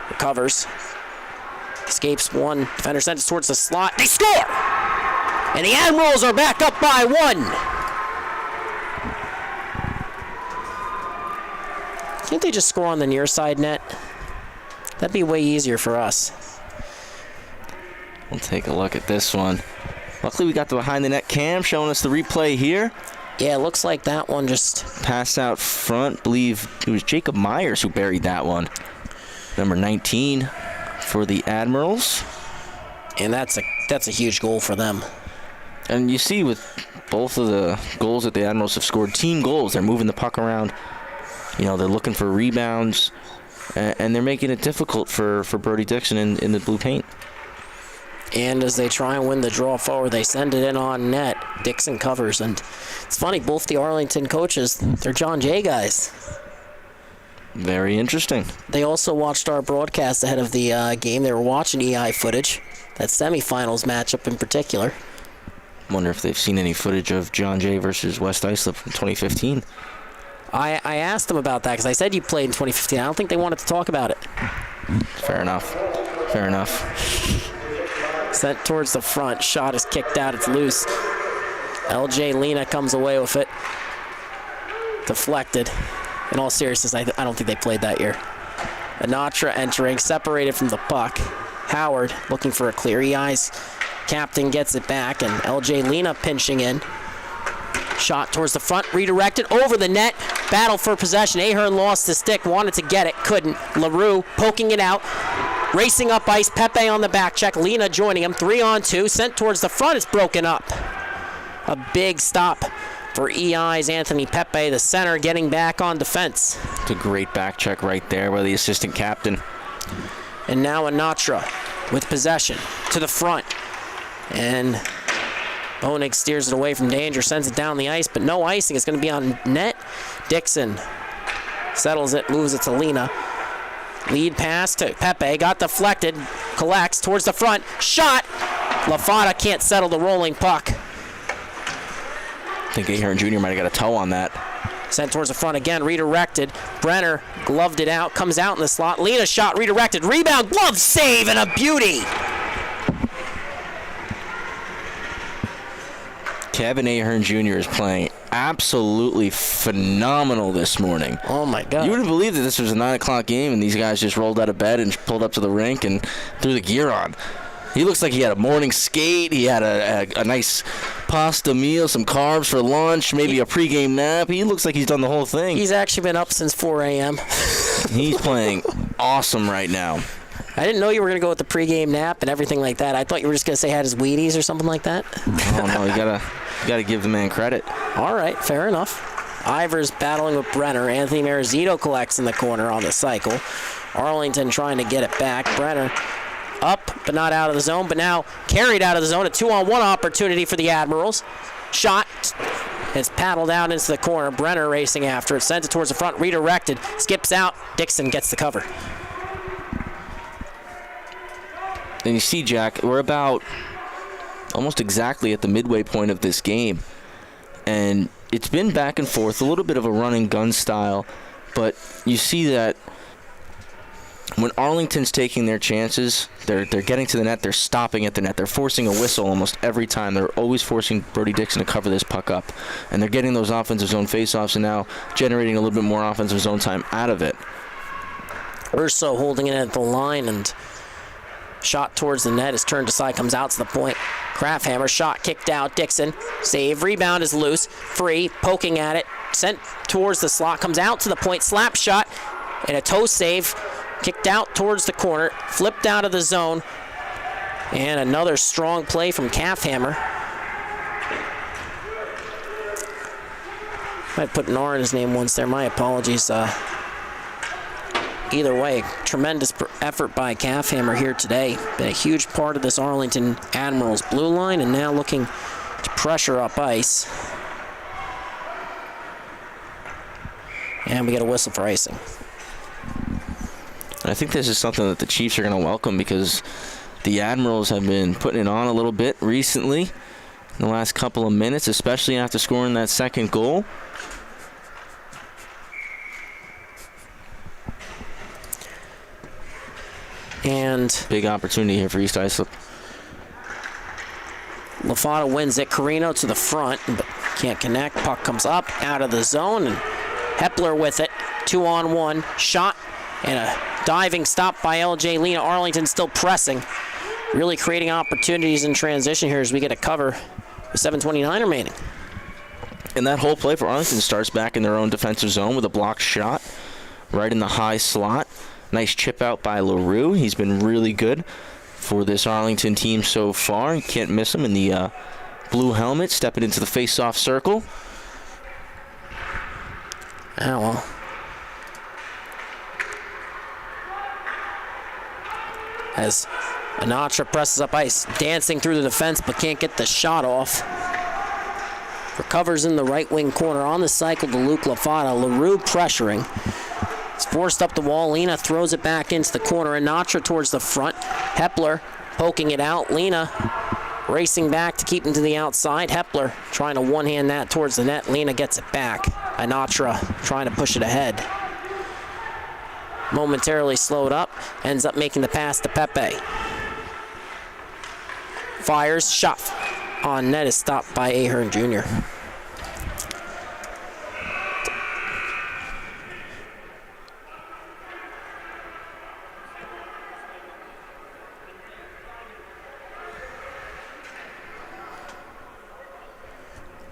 Recovers. Escapes one. Defender sends it towards the slot. They score! And the Admirals are back up by 1. Can't they just score on the near side net? That'd be way easier for us. We'll take a look at this one. Luckily, we got the behind the net cam showing us the replay here. Yeah, it looks like that one just passed out front. Believe it was Jacob Myers who buried that one. Number 19 for the Admirals. And that's a huge goal for them. And you see with both of the goals that the Admirals have scored, team goals. They're moving the puck around. You know, they're looking for rebounds, and they're making it difficult for Brody Dixon in the blue paint. And as they try and win the draw forward, they send it in on net. Dixon covers, and it's funny, both the Arlington coaches, they're John Jay guys. Very interesting. They also watched our broadcast ahead of the game. They were watching EI footage, that semifinals matchup in particular. Wonder if they've seen any footage of John Jay versus West Islip from 2015. I asked them about that because I said you played in 2015. I don't think they wanted to talk about it. Fair enough. Fair enough. Sent towards the front. Shot is kicked out. It's loose. LJ Lena comes away with it. Deflected. In all seriousness, I don't think they played that year. Anatra entering, separated from the puck. Howard looking for a clear. EI's captain gets it back, and LJ Lena pinching in. Shot towards the front, redirected over the net. Battle for possession. Ahern lost the stick, wanted to get it, couldn't. LaRue poking it out. Racing up ice, Pepe on the back check. Lena joining him, 3-on-2. Sent towards the front, it's broken up. A big stop for EI's Anthony Pepe, the center, getting back on defense. It's a great back check right there by the assistant captain. And now Anatra with possession to the front. And Bonig steers it away from danger, sends it down the ice, but no icing. It's going to be on net. Dixon settles it, moves it to Lena. Lead pass to Pepe, got deflected, collects towards the front, shot. Lafata can't settle the rolling puck. I think Ahern Jr. might have got a toe on that. Sent towards the front again, redirected. Brenner gloved it out, comes out in the slot. Lena shot, redirected, rebound, glove save, and a beauty. Kevin Ahern Jr. is playing absolutely phenomenal this morning. Oh, my God. You wouldn't believe that this was a 9 o'clock game and these guys just rolled out of bed and pulled up to the rink and threw the gear on. He looks like he had a morning skate. He had a nice pasta meal, some carbs for lunch, maybe a pregame nap. He looks like he's done the whole thing. He's actually been up since 4 a.m. He's playing awesome right now. I didn't know you were going to go with the pregame nap and everything like that. I thought you were just going to say he had his Wheaties or something like that. Oh, no, you gotta give the man credit. All right, fair enough. Ivers battling with Brenner. Anthony Marizito collects in the corner on the cycle. Arlington trying to get it back. Brenner up, but not out of the zone, but now carried out of the zone. A 2-on-1 opportunity for the Admirals. Shot. It's paddled out into the corner. Brenner racing after it. Sends it towards the front. Redirected. Skips out. Dixon gets the cover. And you see, Jack, we're about almost exactly at the midway point of this game. And it's been back and forth, a little bit of a run and gun style. But you see that when Arlington's taking their chances, they're getting to the net, they're stopping at the net. They're forcing a whistle almost every time. They're always forcing Brody Dixon to cover this puck up. And they're getting those offensive zone faceoffs and now generating a little bit more offensive zone time out of it. Urso holding it at the line, and shot towards the net is turned aside, comes out to the point. Krafthammer, shot kicked out. Dixon, save, rebound is loose. Free, poking at it, sent towards the slot, comes out to the point, slap shot, and a toe save. Kicked out towards the corner, flipped out of the zone, and another strong play from Krafthammer. Might put an R in his name once there. My apologies. either way, tremendous effort by Calfhammer here today. Been a huge part of this Arlington Admirals blue line, and now looking to pressure up ice. And we get a whistle for icing. I think this is something that the Chiefs are going to welcome because the Admirals have been putting it on a little bit recently in the last couple of minutes, especially after scoring that second goal. And big opportunity here for East Islip. LaFada wins it. Carino to the front, but can't connect. Puck comes up out of the zone, and Hepler with it. 2-on-1 shot and a diving stop by LJ Lena. Arlington still pressing, really creating opportunities in transition here as we get a cover with 7:29 remaining. And that whole play for Arlington starts back in their own defensive zone with a blocked shot right in the high slot. Nice chip out by LaRue. He's been really good for this Arlington team so far. You can't miss him in the blue helmet, stepping into the face-off circle. Oh, well. As Anatra presses up ice, dancing through the defense, but can't get the shot off. Recovers in the right wing corner on the cycle to Luke LaFada. LaRue pressuring. It's forced up the wall. Lena throws it back into the corner. Anatra towards the front. Hepler poking it out. Lena racing back to keep him to the outside. Hepler trying to one-hand that towards the net. Lena gets it back. Anatra trying to push it ahead. Momentarily slowed up. Ends up making the pass to Pepe. Fires. Shot on net is stopped by Ahern Jr.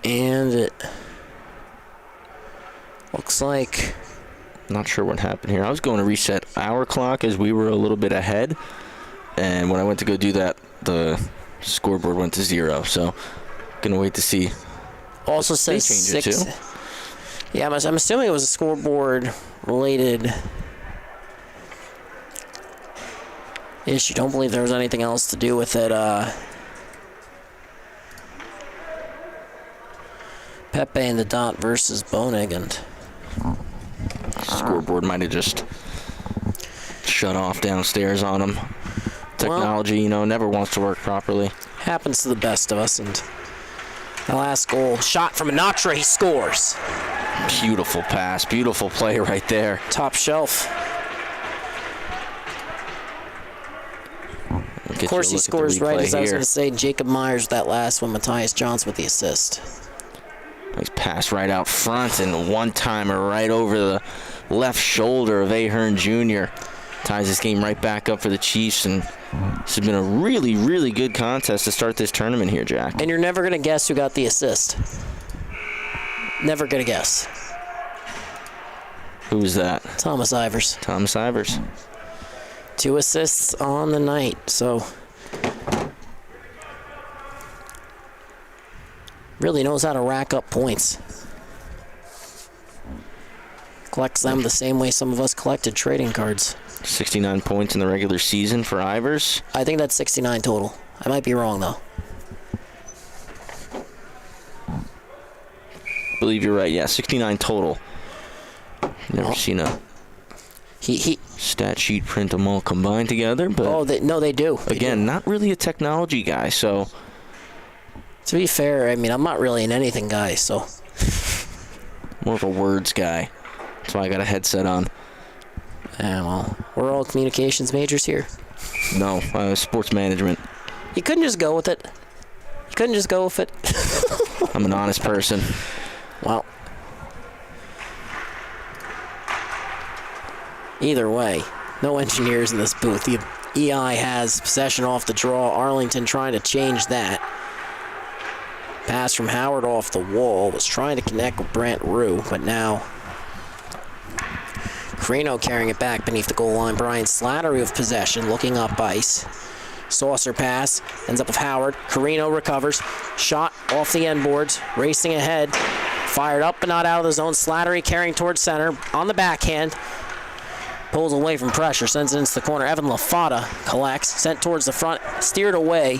And it looks like... Not sure what happened here. I was going to reset our clock as we were a little bit ahead. And when I went to go do that, the scoreboard went to 0. So, going to wait to see. Also says 6. Yeah, I'm assuming it was a scoreboard-related issue. Don't believe there was anything else to do with it. Pepe and the dot versus Bonig, and scoreboard might have just shut off downstairs on him. Technology, never wants to work properly. Happens to the best of us. And the last goal, shot from Anatra, he scores. Beautiful pass, beautiful play right there. Top shelf. Of course, he scores right as I was going to say. Jacob Myers with that last one. Matthias Johnson with the assist. Nice pass right out front and one-timer right over the left shoulder of Ahern Jr. Ties this game right back up for the Chiefs, and this has been a really, really good contest to start this tournament here, Jack. And you're never going to guess who got the assist. Never going to guess. Who was that? Thomas Ivers. Thomas Ivers. 2 assists on the night, so... really knows how to rack up points. Collects them the same way some of us collected trading cards. 69 points in the regular season for Ivers. I think that's 69 total. I might be wrong, though. I believe you're right. Yeah, 69 total. Never seen a stat sheet print them all combined together, but they do. Again, not really a technology guy, so... To be fair, I mean, I'm not really an anything guy, so... More of a words guy. That's why I got a headset on. Yeah, well, we're all communications majors here. No, sports management. You couldn't just go with it. I'm an honest person. Well. Either way, no engineers in this booth. The EI has possession off the draw. Arlington trying to change that. Pass from Howard off the wall. Was trying to connect with Brant Rue, but now Carino carrying it back beneath the goal line. Brian Slattery with possession, looking up ice. Saucer pass, ends up with Howard. Carino recovers. Shot off the end boards, racing ahead. Fired up but not out of the zone. Slattery carrying towards center on the backhand. pulls away from pressure, sends it into the corner. Evan LaFata collects, sent towards the front, steered away,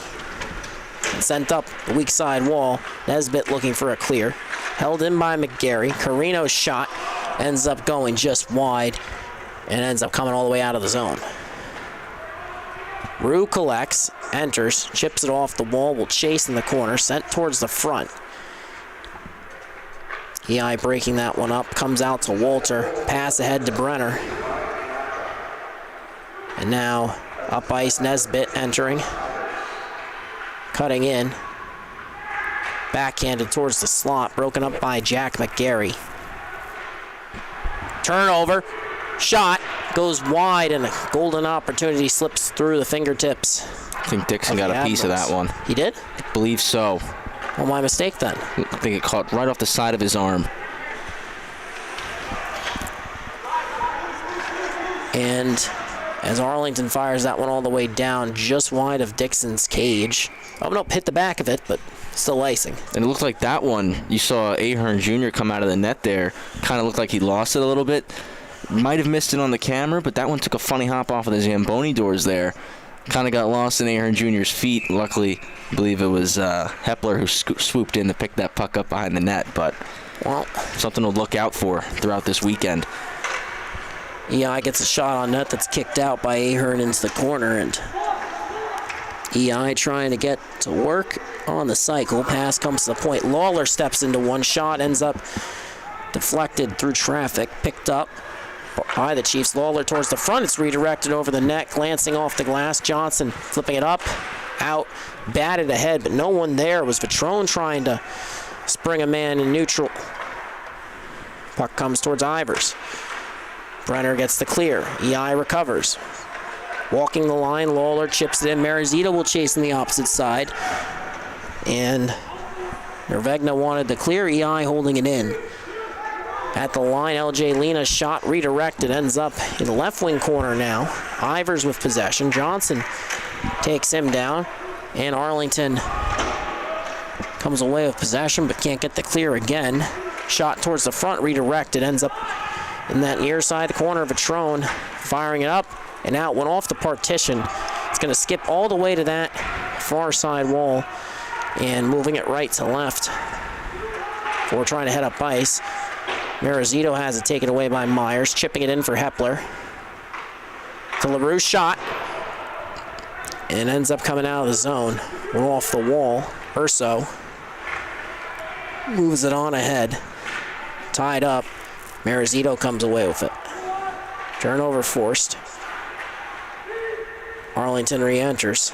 and sent up the weak side wall. Nesbitt looking for a clear. Held in by McGarry. Carino's shot ends up going just wide and ends up coming all the way out of the zone. Rue collects, enters, chips it off the wall, will chase in the corner, sent towards the front. EI breaking that one up, comes out to Walter, pass ahead to Brenner. And now up ice, Nesbitt entering, cutting in, backhanded towards the slot, broken up by Jack McGarry. Turnover, shot, goes wide, and a golden opportunity slips through the fingertips. I think Dixon got a piece of that one. He did? I believe so. Well, my mistake then. I think it caught right off the side of his arm. And as Arlington fires that one all the way down, just wide of Dixon's cage. Oh, no, hit the back of it, but still icing. And it looked like that one, you saw Ahern Jr. come out of the net there. Kind of looked like he lost it a little bit. Might have missed it on the camera, but that one took a funny hop off of the Zamboni doors there. Kind of got lost in Ahern Jr.'s feet. Luckily, I believe it was Hepler who swooped in to pick that puck up behind the net, but well, something to look out for throughout this weekend. EI gets a shot on net that's kicked out by Ahern into the corner, and EI trying to get to work on the cycle. Pass comes to the point. Lawler steps into one shot, ends up deflected through traffic, picked up by the Chiefs. Lawler towards the front. It's redirected over the net, glancing off the glass. Johnson flipping it up, out, batted ahead, but no one there. It was Vitrone trying to spring a man in neutral. Puck comes towards Ivers. Brenner gets the clear. EI recovers. Walking the line, Lawler chips it in. Marizito will chase on the opposite side. And Nervegna wanted the clear. EI holding it in. At the line, LJ Lena's shot redirected. Ends up in the left wing corner now. Ivers with possession. Johnson takes him down. And Arlington comes away with possession but can't get the clear again. Shot towards the front, redirected. Ends up in that near side corner of Vitrone, firing it up and out. Went off the partition. It's going to skip all the way to that far side wall and moving it right to left before trying to head up ice. Marizito has it taken away by Myers, chipping it in for Hepler. To LaRue's shot, and ends up coming out of the zone. Went off the wall. Urso moves it on ahead. Tied up. Marizito comes away with it. Turnover forced. Arlington re-enters.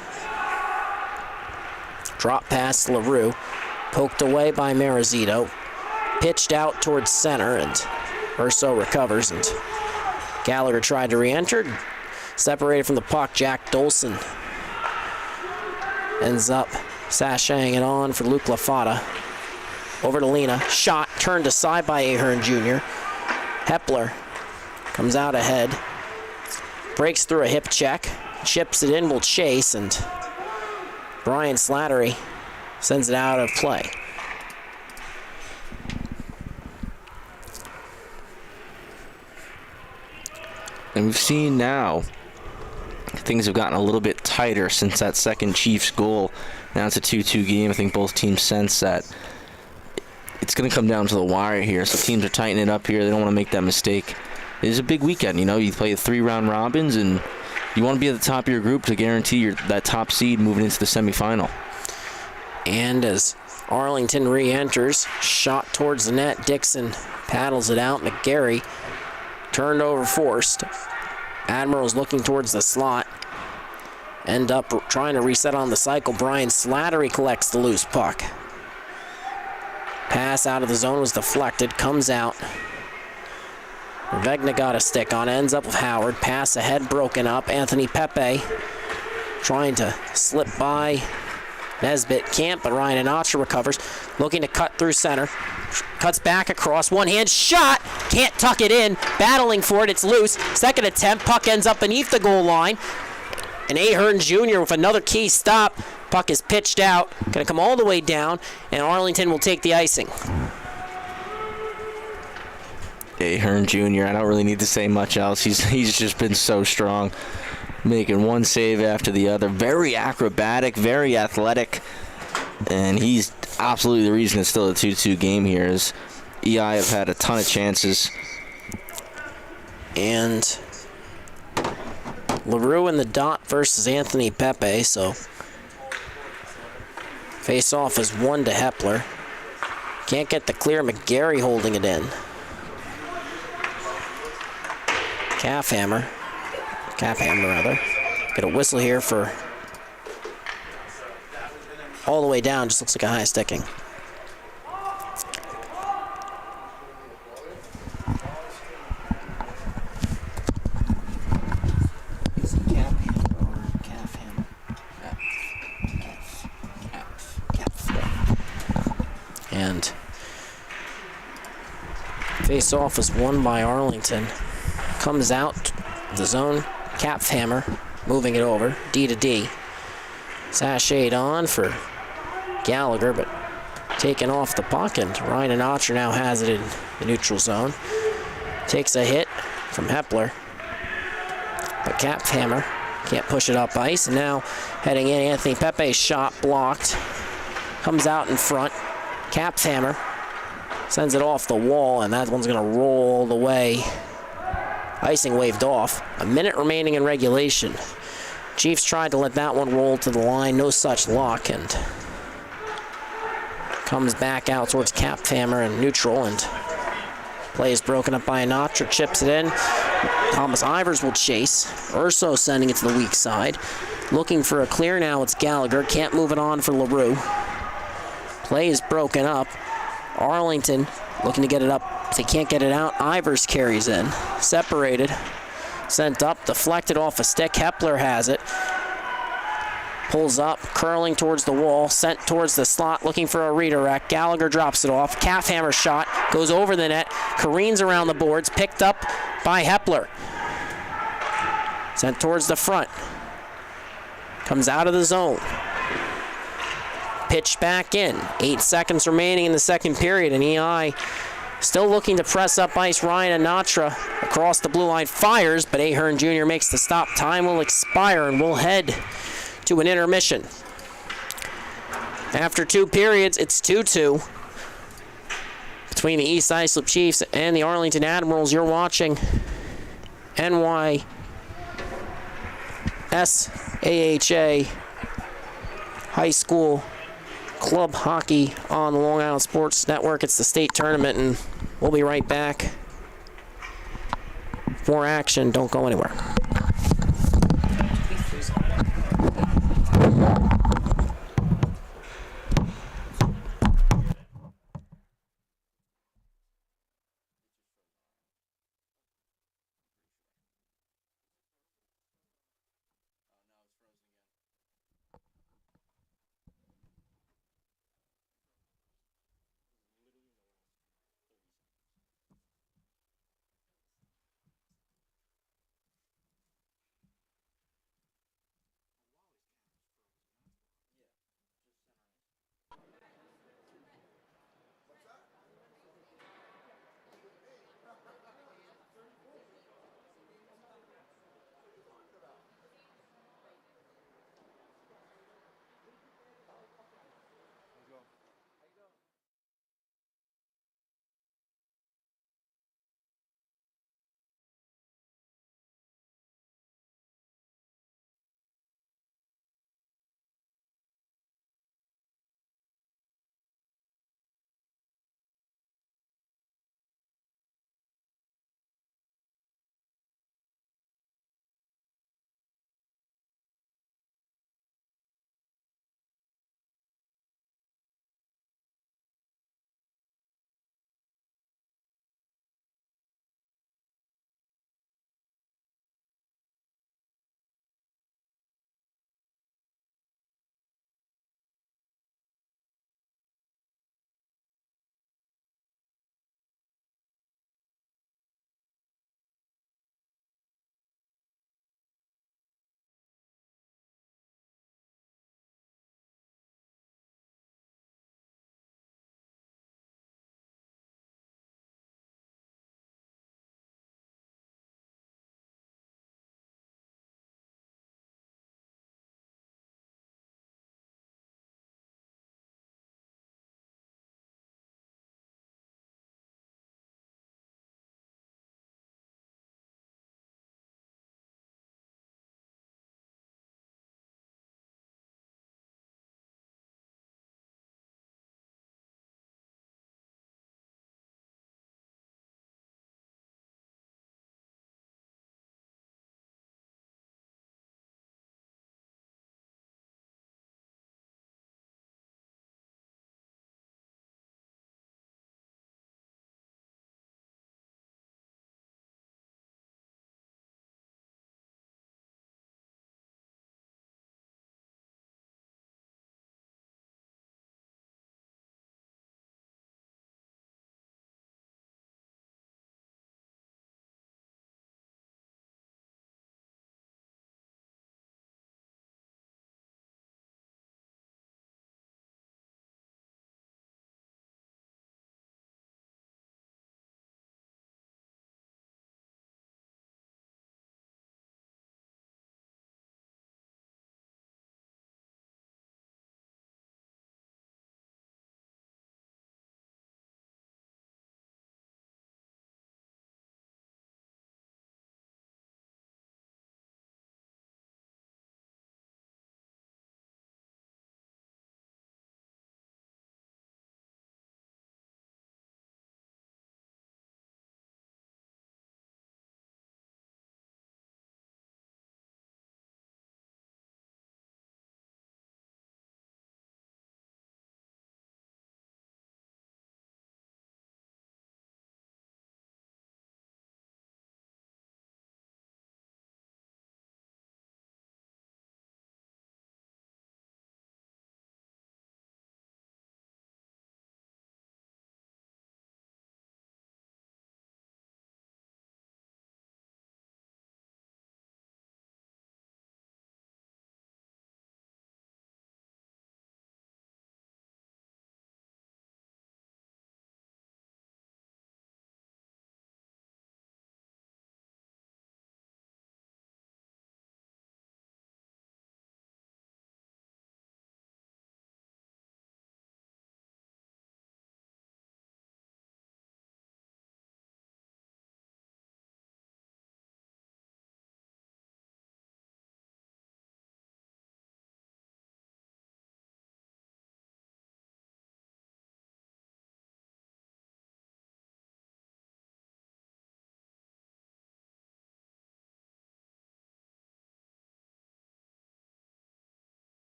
Drop pass to LaRue. Poked away by Marizito. Pitched out towards center, and Urso recovers, and Gallagher tried to re-enter. Separated from the puck, Jack Dolson ends up sashaying it on for Luke LaFata. Over to Lena. Shot turned aside by Ahern Jr. Hepler comes out ahead. Breaks through a hip check. Chips it in, will chase, and Brian Slattery sends it out of play. And we've seen now things have gotten a little bit tighter since that second Chiefs goal. Now it's a 2-2 game. I think both teams sense that it's going to come down to the wire here. So teams are tightening it up here. They don't want to make that mistake. It is a big weekend. You know, you play 3-round robins, and you want to be at the top of your group to guarantee that top seed moving into the semifinal. And as Arlington re-enters, shot towards the net. Dixon paddles it out. McGarry turned over forced. Admiral's looking towards the slot. End up trying to reset on the cycle. Brian Slattery collects the loose puck. Pass out of the zone was deflected. Comes out. Vegna got a stick on. Ends up with Howard. Pass ahead broken up. Anthony Pepe trying to slip by Nesbitt. Can't, but Ryan Anatra recovers. Looking to cut through center. Cuts back across. One hand shot. Can't tuck it in. Battling for it. It's loose. Second attempt. Puck ends up beneath the goal line. And Ahern Jr. with another key stop. Puck is pitched out. Going to come all the way down. And Arlington will take the icing. Ahern Jr. I don't really need to say much else. He's just been so strong, making one save after the other. Very acrobatic, very athletic, and he's absolutely the reason it's still a 2-2 game here. As EI have had a ton of chances. And LaRue in the dot versus Anthony Pepe, so face-off is 1 to Hepler. Can't get the clear. McGarry holding it in. Calf hammer rather. Get a whistle here for all the way down. Just looks like a high sticking. And face-off is won by Arlington. Comes out the zone, Capf hammer, moving it over, D to D. Sashayed on for Gallagher, but taken off the puck, and Ryan Anatra now has it in the neutral zone. Takes a hit from Hepler, but Capf hammer can't push it up ice, and now heading in, Anthony Pepe's shot blocked. Comes out in front. Capf hammer sends it off the wall, and that one's going to roll the way. Icing waved off. A minute remaining in regulation. Chiefs tried to let that one roll to the line. No such luck, and comes back out towards Capf hammer and neutral, and play is broken up by Anatra. Chips it in. Thomas Ivers will chase. Urso sending it to the weak side. Looking for a clear now. It's Gallagher. Can't move it on for LaRue. Play is broken up. Arlington looking to get it up. They can't get it out. Ivers carries in. Separated. Sent up. Deflected off a stick. Hepler has it. Pulls up. Curling towards the wall. Sent towards the slot. Looking for a redirect. Gallagher drops it off. Calf hammer shot. Goes over the net. Careens around the boards. Picked up by Hepler. Sent towards the front. Comes out of the zone. Pitched back in. 8 seconds remaining in the second period, and EI still looking to press up ice. Ryan Anatra across the blue line fires, but Ahern Jr. makes the stop. Time will expire, and we'll head to an intermission. After 2 periods, it's 2-2 between the East Islip Chiefs and the Arlington Admirals. You're watching NYSAHA High School Club Hockey on the Long Island Sports Network. It's the state tournament, and we'll be right back for action. Don't go anywhere.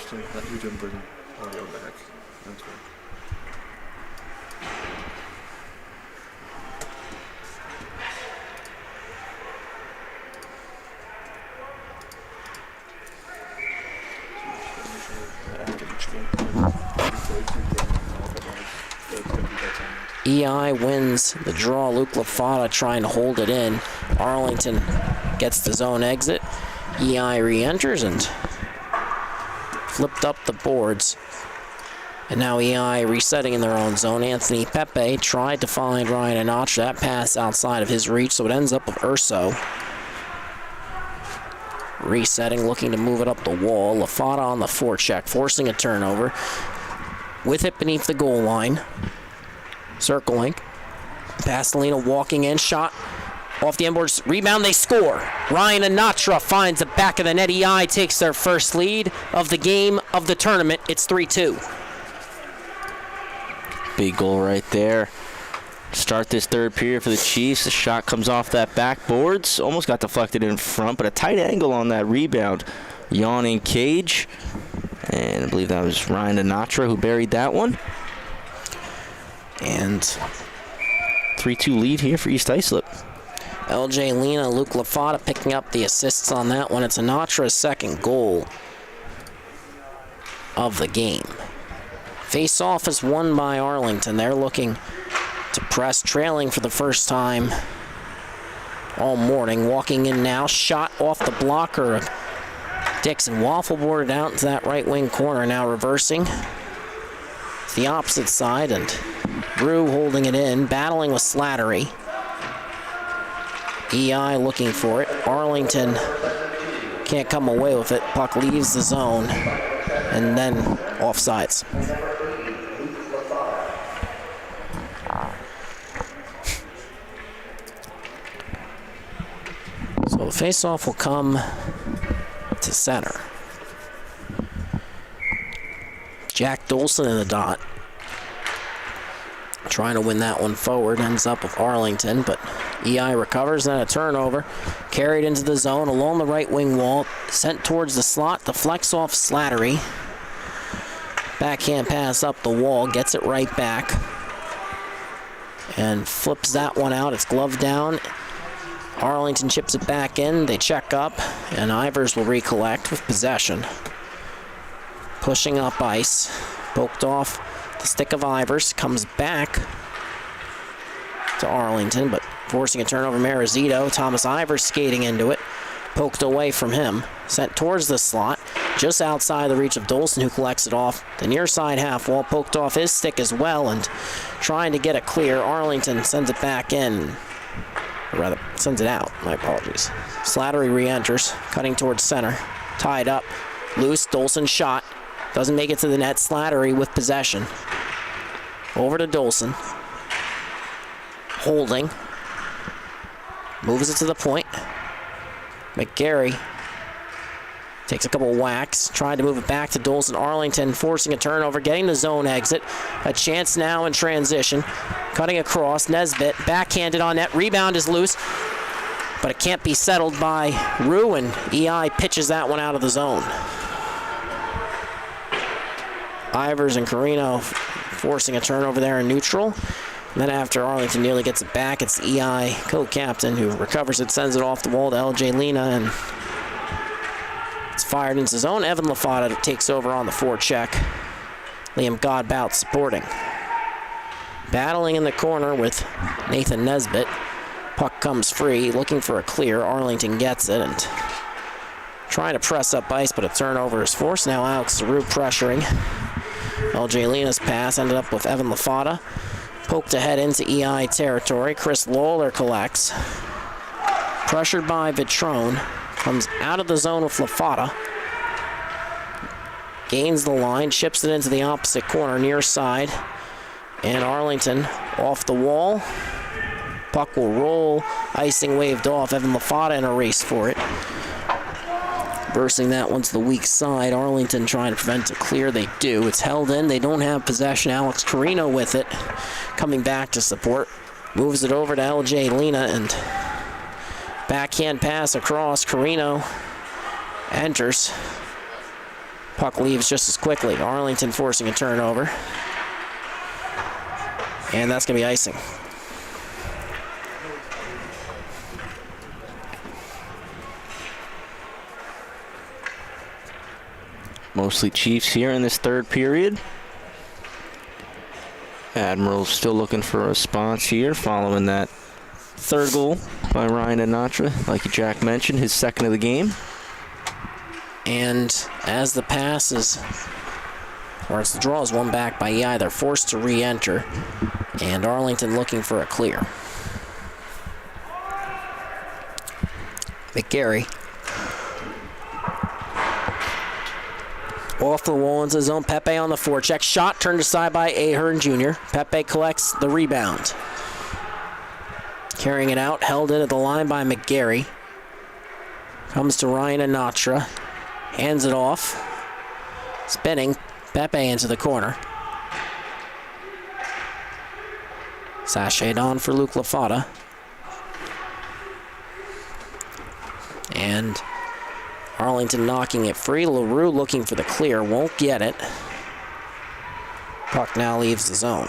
question. You didn't bring audio back. That's right. EI wins the draw. Luke LaFata trying to hold it in. Arlington gets the zone exit. EI re-enters and flipped up the boards. And now EI resetting in their own zone. Anthony Pepe tried to find Ryan Anatra. That pass outside of his reach, so it ends up with Urso. Resetting, looking to move it up the wall. LaFata on the forecheck, forcing a turnover. With it beneath the goal line. Circling. Pastelino walking in, shot off the inboards. Rebound, they score. Ryan Anatra finds the back of the net. EI takes their first lead of the game of the tournament. It's 3-2. Big goal right there. Start this third period for the Chiefs. The shot comes off that backboards. Almost got deflected in front, but a tight angle on that rebound. Yawning Cage. And I believe that was Ryan Anatra who buried that one. And 3-2 lead here for East Islip. LJ Lena, Luke LaFata picking up the assists on that one. It's Anatra's second goal of the game. Face-off is won by Arlington. They're looking to press, trailing for the first time all morning. Walking in now, shot off the blocker. Dixon waffle boarded out into that right wing corner, now reversing. It's the opposite side, and Brew holding it in, battling with Slattery. EI looking for it. Arlington can't come away with it. Puck leaves the zone, and then offsides. So the face-off will come to center. Jack Dolson in the dot. Trying to win that one forward. Ends up with Arlington, but EI recovers, then a turnover. Carried into the zone along the right wing wall. Sent towards the slot. Deflects off Slattery. Backhand pass up the wall. Gets it right back. And flips that one out. It's gloved down. Arlington chips it back in. They check up. And Ivers will recollect with possession. Pushing up ice. Poked off the stick of Ivers. Comes back to Arlington, but forcing a turnover. Marizito. Thomas Ivers skating into it. Poked away from him. Sent towards the slot. Just outside the reach of Dolson, who collects it off the near side half wall. Poked off his stick as well, and trying to get it clear. Arlington sends it back in. Or rather, sends it out. My apologies. Slattery re-enters, cutting towards center. Tied up. Loose. Dolson shot. Doesn't make it to the net. Slattery with possession. Over to Dolson. Holding. Moves it to the point. McGarry takes a couple whacks. Tried to move it back to Dolson. Arlington forcing a turnover. Getting the zone exit. A chance now in transition. Cutting across. Nesbitt backhanded on net. Rebound is loose. But it can't be settled by Rue, and EI pitches that one out of the zone. Ivers and Carino forcing a turnover there in neutral. And then after Arlington nearly gets it back, it's EI co-captain who recovers it, sends it off the wall to LJ Lena, and it's fired into zone. Evan LaFata takes over on the forecheck. Liam Godbout supporting. Battling in the corner with Nathan Nesbitt. Puck comes free, looking for a clear. Arlington gets it, and trying to press up ice, but a turnover is forced. Now Alex Saru pressuring. LJ Lena's pass ended up with Evan LaFata. Poked ahead into EI territory. Chris Lawler collects. Pressured by Vitrone. Comes out of the zone with LaFata. Gains the line. Chips it into the opposite corner, near side. And Arlington off the wall. Puck will roll. Icing waved off. Evan LaFata in a race for it. Versing that one to the weak side. Arlington trying to prevent a clear. They do. It's held in. They don't have possession. Alex Carino with it. Coming back to support. Moves it over to LJ Lena, and backhand pass across. Carino enters. Puck leaves just as quickly. Arlington forcing a turnover. And that's going to be icing. Mostly Chiefs here in this third period. Admirals still looking for a response here following that third goal by Ryan Anatra. Like Jack mentioned, his second of the game. And as the pass is, or as the draw is won back by EI, they're forced to re-enter. And Arlington looking for a clear. McGarry. Off the wall into the zone. Pepe on the forecheck. Shot turned aside by Ahern Jr. Pepe collects the rebound. Carrying it out. Held in at the line by McGarry. Comes to Ryan Anatra. Hands it off. Spinning. Pepe into the corner. Sashayed on for Luke LaFata. And Arlington knocking it free. LaRue looking for the clear. Won't get it. Puck now leaves the zone.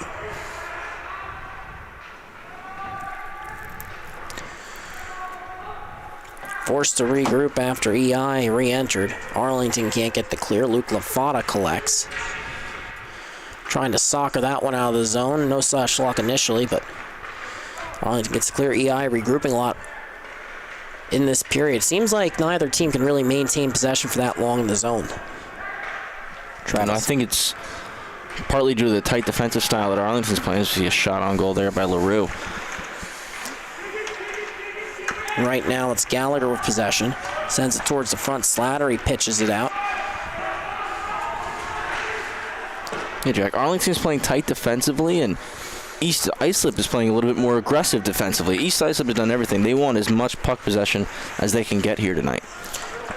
Forced to regroup after EI re-entered. Arlington can't get the clear. Luke LaFata collects. Trying to soccer that one out of the zone. No slash lock initially, but Arlington gets clear. EI regrouping a lot in this period. Seems like neither team can really maintain possession for that long in the zone. I think it's partly due to the tight defensive style that Arlington's playing. You see a shot on goal there by LaRue. Right now it's Gallagher with possession. Sends it towards the front. Slattery pitches it out. Hey Jack, Arlington's playing tight defensively, and East Islip is playing a little bit more aggressive defensively. East Islip has done everything. They want as much puck possession as they can get here tonight.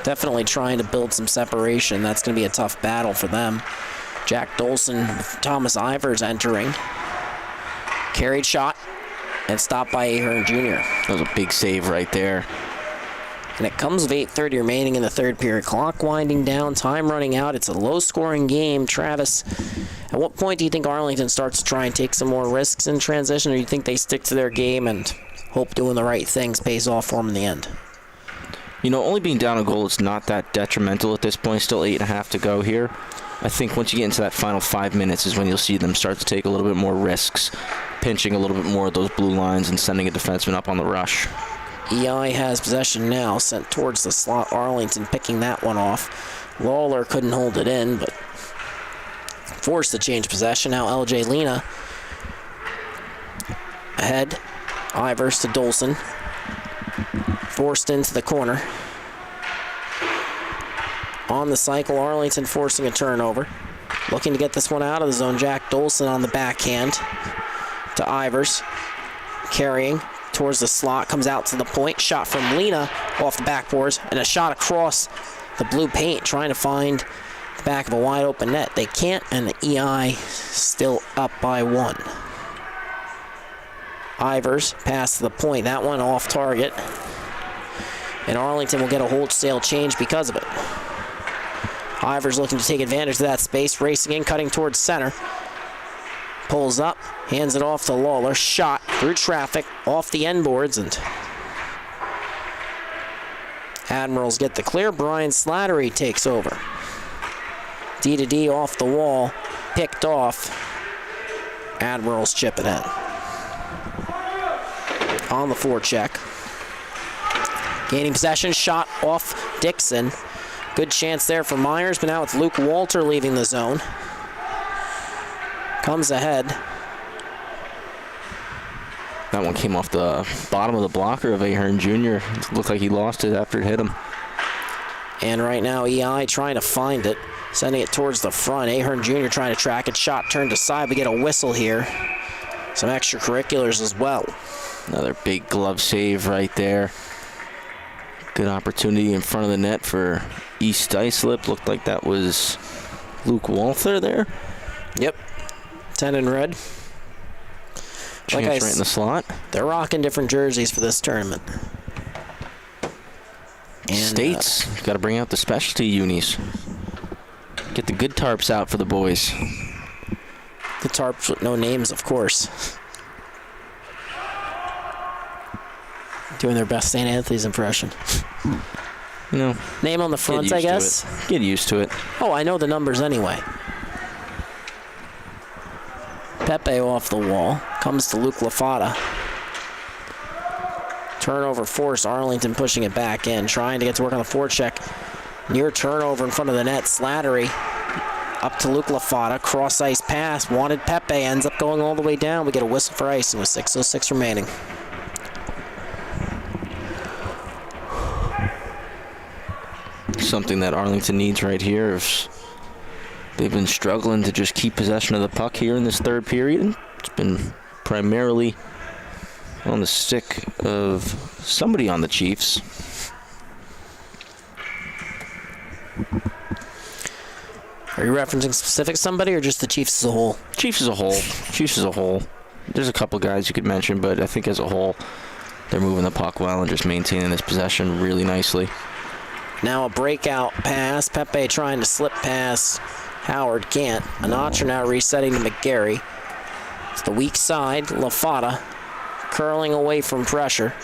Definitely trying to build some separation. That's going to be a tough battle for them. Jack Dolson, Thomas Ivers entering. Carried shot and stopped by Ahern Jr. That was a big save right there. And it comes with 8:30 remaining in the third period. Clock winding down, time running out. It's a low-scoring game. Travis, at what point do you think Arlington starts to try and take some more risks in transition, or do you think they stick to their game and hope doing the right things pays off for them in the end? You know, only being down a goal is not that detrimental at this point. Still 8.5 to go here. I think once you get into that final 5 minutes is when you'll see them start to take a little bit more risks, pinching a little bit more of those blue lines and sending a defenseman up on the rush. EI has possession now, sent towards the slot. Arlington picking that one off. Lawler couldn't hold it in, but forced to change possession. Now LJ Lena ahead. Ivers to Dolson. Forced into the corner. On the cycle, Arlington forcing a turnover. Looking to get this one out of the zone. Jack Dolson on the backhand to Ivers. Carrying towards the slot, comes out to the point. Shot from Lena off the backboards, and a shot across the blue paint, trying to find the back of a wide open net. They can't, and the EI still up by 1. Ivers pass to the point. That one off target. And Arlington will get a wholesale change because of it. Ivers looking to take advantage of that space, racing in, cutting towards center. Pulls up, hands it off to Lawler. Shot through traffic, off the end boards, and Admirals get the clear. Brian Slattery takes over. D-to-D off the wall, picked off. Admirals chip it in. On the forecheck. Gaining possession, shot off Dixon. Good chance there for Myers, but now it's Luke Walter leaving the zone. Comes ahead. That one came off the bottom of the blocker of Ahern Jr. Looked like he lost it after it hit him. And right now, EI trying to find it. Sending it towards the front. Ahern Jr. trying to track it. Shot turned aside. We get a whistle here. Some extracurriculars as well. Another big glove save right there. Good opportunity in front of the net for East Islip. Looked like that was Luke Walther there. Yep. 10 in red. Chance right in the slot. They're rocking different jerseys for this tournament. And, States, got to bring out the specialty unis. Get the good tarps out for the boys. The tarps with no names, of course. Doing their best St. Anthony's impression. You know, Name on the front, I guess. Get used to it. Oh, I know the numbers anyway. Pepe off the wall. Comes to Luke Lafata. Turnover forced. Arlington pushing it back in. Trying to get to work on the forecheck. Near turnover in front of the net. Slattery up to Luke Lafata. Cross ice pass. Wanted Pepe. Ends up going all the way down. We get a whistle for icing with 6:06 remaining. Something that Arlington needs right here. They've been struggling to just keep possession of the puck here in this third period. It's been primarily on the stick of somebody on the Chiefs. Are you referencing specific somebody or just the Chiefs as a whole? Chiefs as a whole. Chiefs as a whole. There's a couple guys you could mention, but I think as a whole, they're moving the puck well and just maintaining this possession really nicely. Now a breakout pass. Pepe trying to slip past Howard. Can't. Anatra now resetting to McGarry. It's the weak side. Lafata curling away from pressure.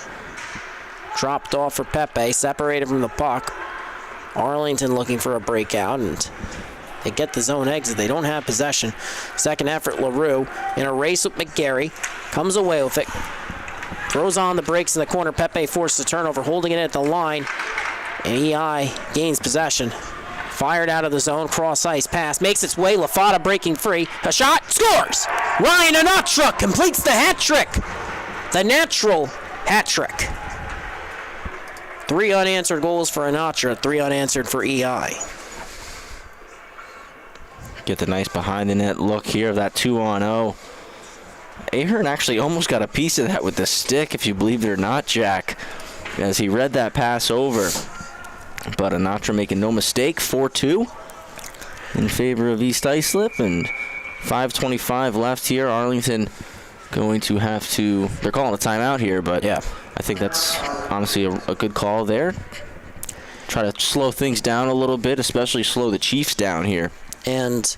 Dropped off for Pepe. Separated from the puck. Arlington looking for a breakout, and they get the zone exit. They don't have possession. Second effort, LaRue in a race with McGarry. Comes away with it. Throws on the brakes in the corner. Pepe forces a turnover, holding it at the line. And EI gains possession. Fired out of the zone. Cross ice pass. Makes its way. Lafata breaking free. A shot. Scores! Ryan Anatra completes the hat trick. The natural hat trick. 3 unanswered goals for Anatra. 3 unanswered for EI. Get the nice behind the net look here of that 2-on-0. Ahern actually almost got a piece of that with the stick, if you believe it or not, Jack, as he read that pass over. But Anatra making no mistake, 4-2 in favor of East Islip, and 5:25 left here. Arlington going to have to, they're calling a timeout here, but yeah, I think that's honestly a good call there. Try to slow things down a little bit, especially slow the Chiefs down here. And,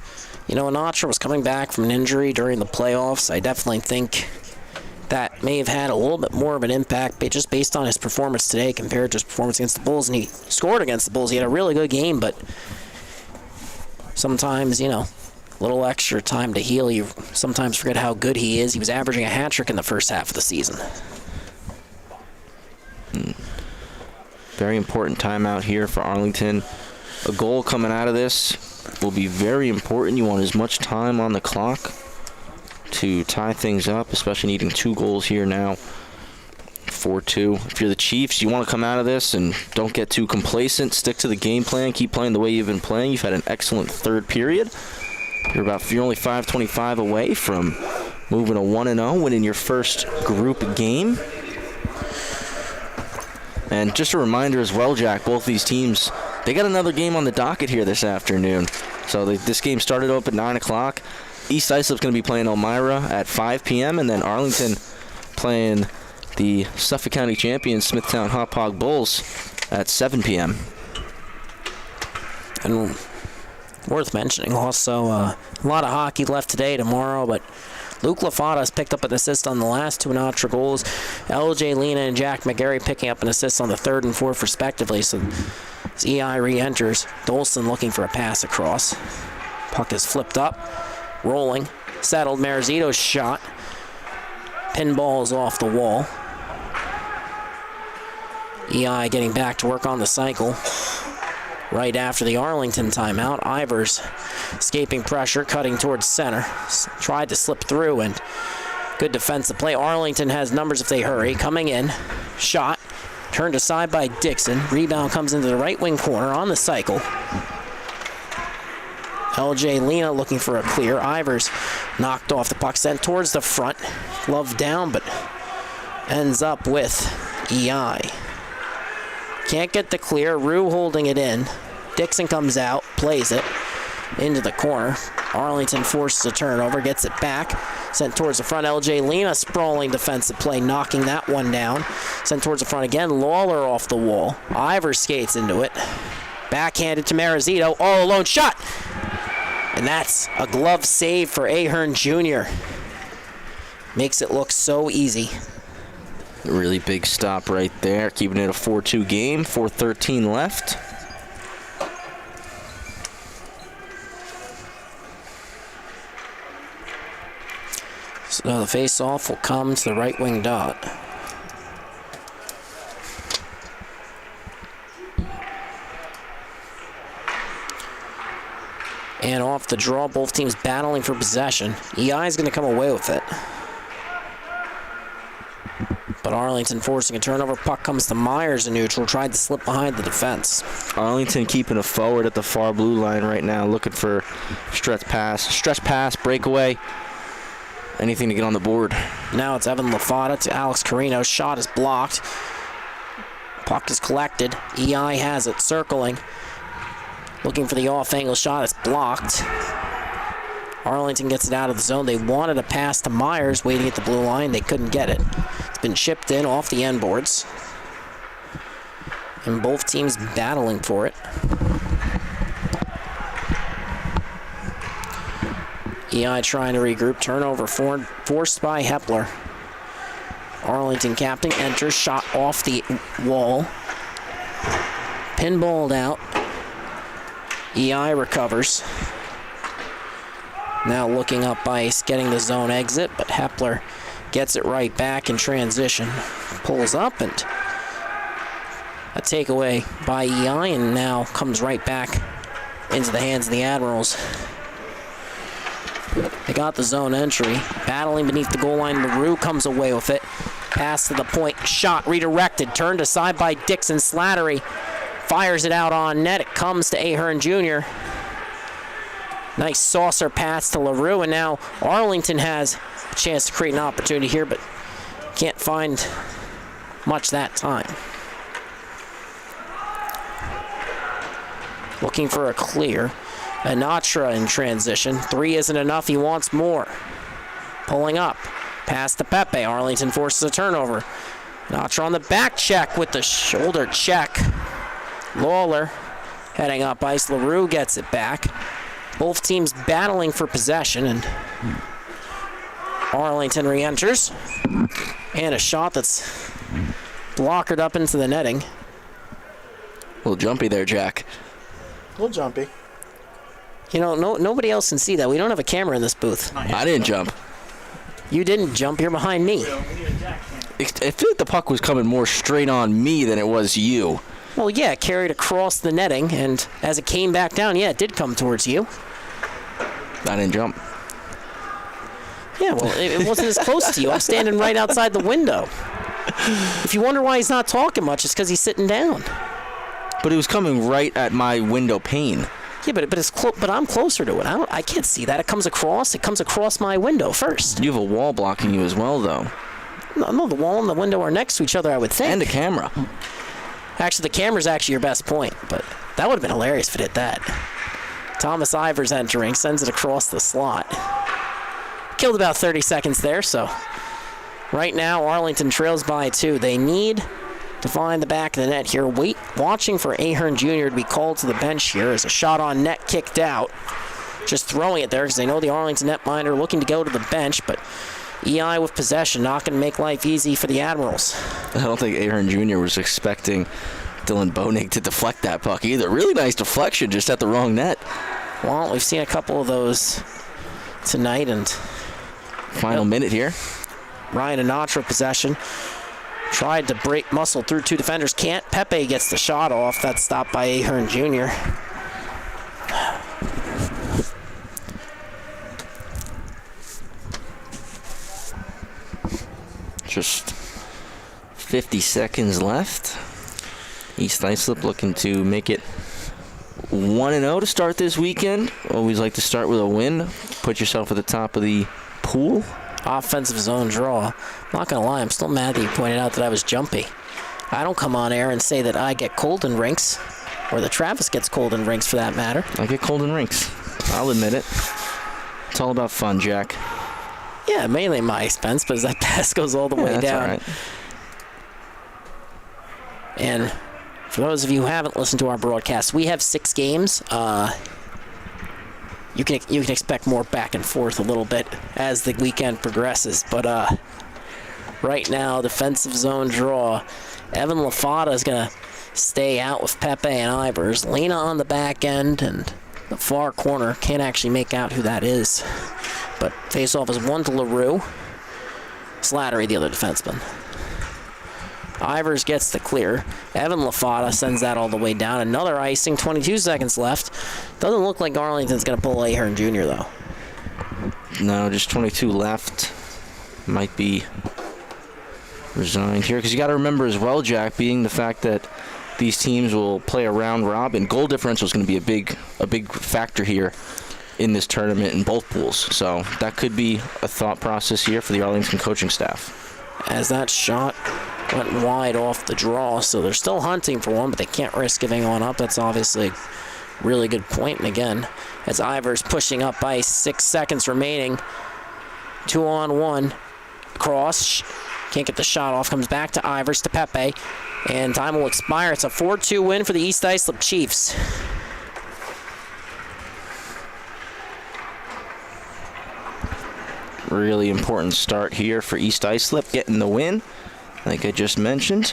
you know, Anatra was coming back from an injury during the playoffs. I definitely think that may have had a little bit more of an impact just based on his performance today compared to his performance against the Bulls. And he scored against the Bulls. He had a really good game, but sometimes, you know, a little extra time to heal. You sometimes forget how good he is. He was averaging a hat trick in the first half of the season. Very important timeout here for Arlington. A goal coming out of this will be very important. You want as much time on the clock to tie things up, especially needing 2 goals here now. 4-2. If you're the Chiefs, you want to come out of this and don't get too complacent. Stick to the game plan. Keep playing the way you've been playing. You've had an excellent third period. You're only 5:25 away from moving a 1-0, winning your first group game. And just a reminder as well, Jack, both these teams, they got another game on the docket here this afternoon. So this game started up at 9 o'clock. East Islip's going to be playing Elmira at 5 p.m. and then Arlington playing the Suffolk County champions Smithtown Hop Hog Bulls at 7 p.m. And worth mentioning also, a lot of hockey left today, tomorrow, but Luke Lafata has picked up an assist on the last 2 Anatra goals. LJ Lena and Jack McGarry picking up an assist on the 3rd and 4th respectively. So as EI re-enters, Dolson looking for a pass across. Puck is flipped up, rolling, settled. Marizito's shot. Pinball is off the wall. EI getting back to work on the cycle. Right after the Arlington timeout, Ivers escaping pressure, cutting towards center. Tried to slip through, and good defensive play. Arlington has numbers if they hurry. Coming in, shot, turned aside by Dixon. Rebound comes into the right wing corner on the cycle. LJ Lena looking for a clear. Ivers knocked off the puck, sent towards the front. Glove down, but ends up with EI. Can't get the clear. Rue holding it in. Dixon comes out, plays it into the corner. Arlington forces a turnover, gets it back. Sent towards the front. LJ Lena sprawling defensive play, knocking that one down. Sent towards the front again. Lawler off the wall. Ivers skates into it. Backhanded to Marizito. All alone shot. And that's a glove save for Ahern Jr. Makes it look so easy. A really big stop right there, keeping it a 4-2 game, 4:13 left. So the face-off will come to the right wing dot. And off the draw, both teams battling for possession. EI is going to come away with it. But Arlington forcing a turnover. Puck comes to Myers in neutral. Tried to slip behind the defense. Arlington keeping a forward at the far blue line right now, looking for stretch pass, breakaway, anything to get on the board. Now it's Evan LaFada to Alex Carino. Shot is blocked. Puck is collected. EI has it circling. Looking for the off-angle shot. It's blocked. Arlington gets it out of the zone. They wanted a pass to Myers waiting at the blue line. They couldn't get it. It's been chipped in off the end boards. And both teams battling for it. EI trying to regroup. Turnover forced by Hepler. Arlington captain enters. Shot off the wall. Pinballed out. EI recovers. Now looking up ice, getting the zone exit, but Hepler gets it right back in transition. Pulls up and a takeaway by EI, and now comes right back into the hands of the Admirals. They got the zone entry. Battling beneath the goal line, LaRue comes away with it. Pass to the point, shot redirected, turned aside by Dixon. Slattery fires it out on net. It comes to Ahern Jr. Nice saucer pass to LaRue, and now Arlington has a chance to create an opportunity here, but can't find much that time. Looking for a clear. Anatra in transition. 3 isn't enough. He wants more. Pulling up. Pass to Pepe. Arlington forces a turnover. Anatra on the back check with the shoulder check. Lawler heading up ice. LaRue gets it back. Both teams battling for possession, and Arlington re-enters. And a shot that's blockered up into the netting. A little jumpy there, Jack. A little jumpy. You know, nobody else can see that. We don't have a camera in this booth. I didn't jump. You didn't jump. You're behind me. I feel like the puck was coming more straight on me than it was you. Well, yeah, it carried across the netting, and as it came back down, yeah, it did come towards you. I didn't jump. Yeah, well, it wasn't as close to you. I'm standing right outside the window. If you wonder why he's not talking much, it's because he's sitting down. But it was coming right at my window pane. Yeah, but I'm closer to it. I can't see that. It comes across my window first. You have a wall blocking you as well, though. No, the wall and the window are next to each other, I would think. And a camera. Actually, the camera's actually your best point, but that would have been hilarious if it hit that. Thomas Ivers entering, sends it across the slot. Killed about 30 seconds there, so right now Arlington trails by 2. They need to find the back of the net here. Watching for Ahern Jr. to be called to the bench here as a shot on net kicked out. Just throwing it there because they know the Arlington netminder looking to go to the bench, but EI with possession, not going to make life easy for the Admirals. I don't think Ahern Jr. was expecting Dylan Bonig to deflect that puck either. Really nice deflection, just at the wrong net. Well, we've seen a couple of those tonight, and final minute here. Ryan Anatra possession. Tried to muscle through 2 defenders. Can't. Pepe gets the shot off. That's stopped by Ahern Jr. Just 50 seconds left. East Islip looking to make it 1-0 to start this weekend. Always like to start with a win. Put yourself at the top of the pool. Offensive zone draw. Not going to lie, I'm still mad that you pointed out that I was jumpy. I don't come on air and say that I get cold in rinks, or that Travis gets cold in rinks for that matter. I get cold in rinks. I'll admit it. It's all about fun, Jack. Yeah, mainly at my expense, but as that pass goes all the way that's down. all right. And for those of you who haven't listened to our broadcast, we have 6 games. you can expect more back and forth a little bit as the weekend progresses. But right now, defensive zone draw. Evan LaFata is going to stay out with Pepe and Ivers. Lena on the back end, and the far corner can't actually make out who that is. But face-off is 1 to LaRue. Slattery, the other defenseman. Ivers gets the clear. Evan LaFata sends that all the way down. Another icing, 22 seconds left. Doesn't look like Arlington's going to pull Ahern Jr., though. No, just 22 left. Might be resigned here. Because you got to remember as well, Jack, being the fact that these teams will play a round robin, goal differential is going to be a big factor here in this tournament in both pools. So that could be a thought process here for the Arlington coaching staff. As that shot went wide off the draw, so they're still hunting for one, but they can't risk giving one up. That's obviously a really good point. And again, as Ivers pushing up ice, 6 seconds remaining. 2-on-1. Cross. Can't get the shot off. Comes back to Ivers, to Pepe. And time will expire. It's a 4-2 win for the East Islip Chiefs. Really important start here for East Islip, getting the win. Like I just mentioned,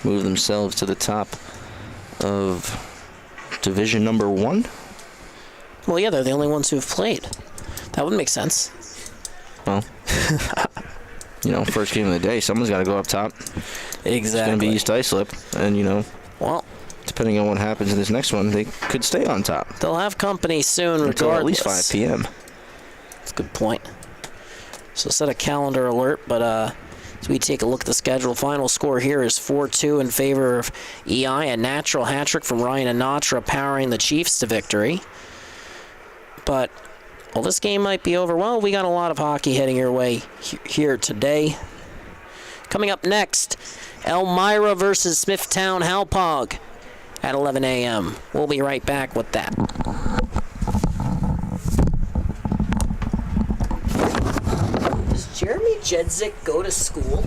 move themselves to the top of division number 1. Well, yeah, they're the only ones who have played. That would make sense. Well, first game of the day, someone's got to go up top. Exactly. It's going to be East Islip, and well, depending on what happens in this next one, they could stay on top. They'll have company soon, Until regardless. at least 5 p.m. That's a good point. So set a calendar alert, but as we take a look at the schedule, final score here is 4-2 in favor of EI. A natural hat trick from Ryan Anatra powering the Chiefs to victory. But, well, this game might be over. Well, we got a lot of hockey heading your way here today. Coming up next, Elmira versus Smithtown Halpog at 11 a.m. We'll be right back with that. Does Jeremy Jedzik go to school?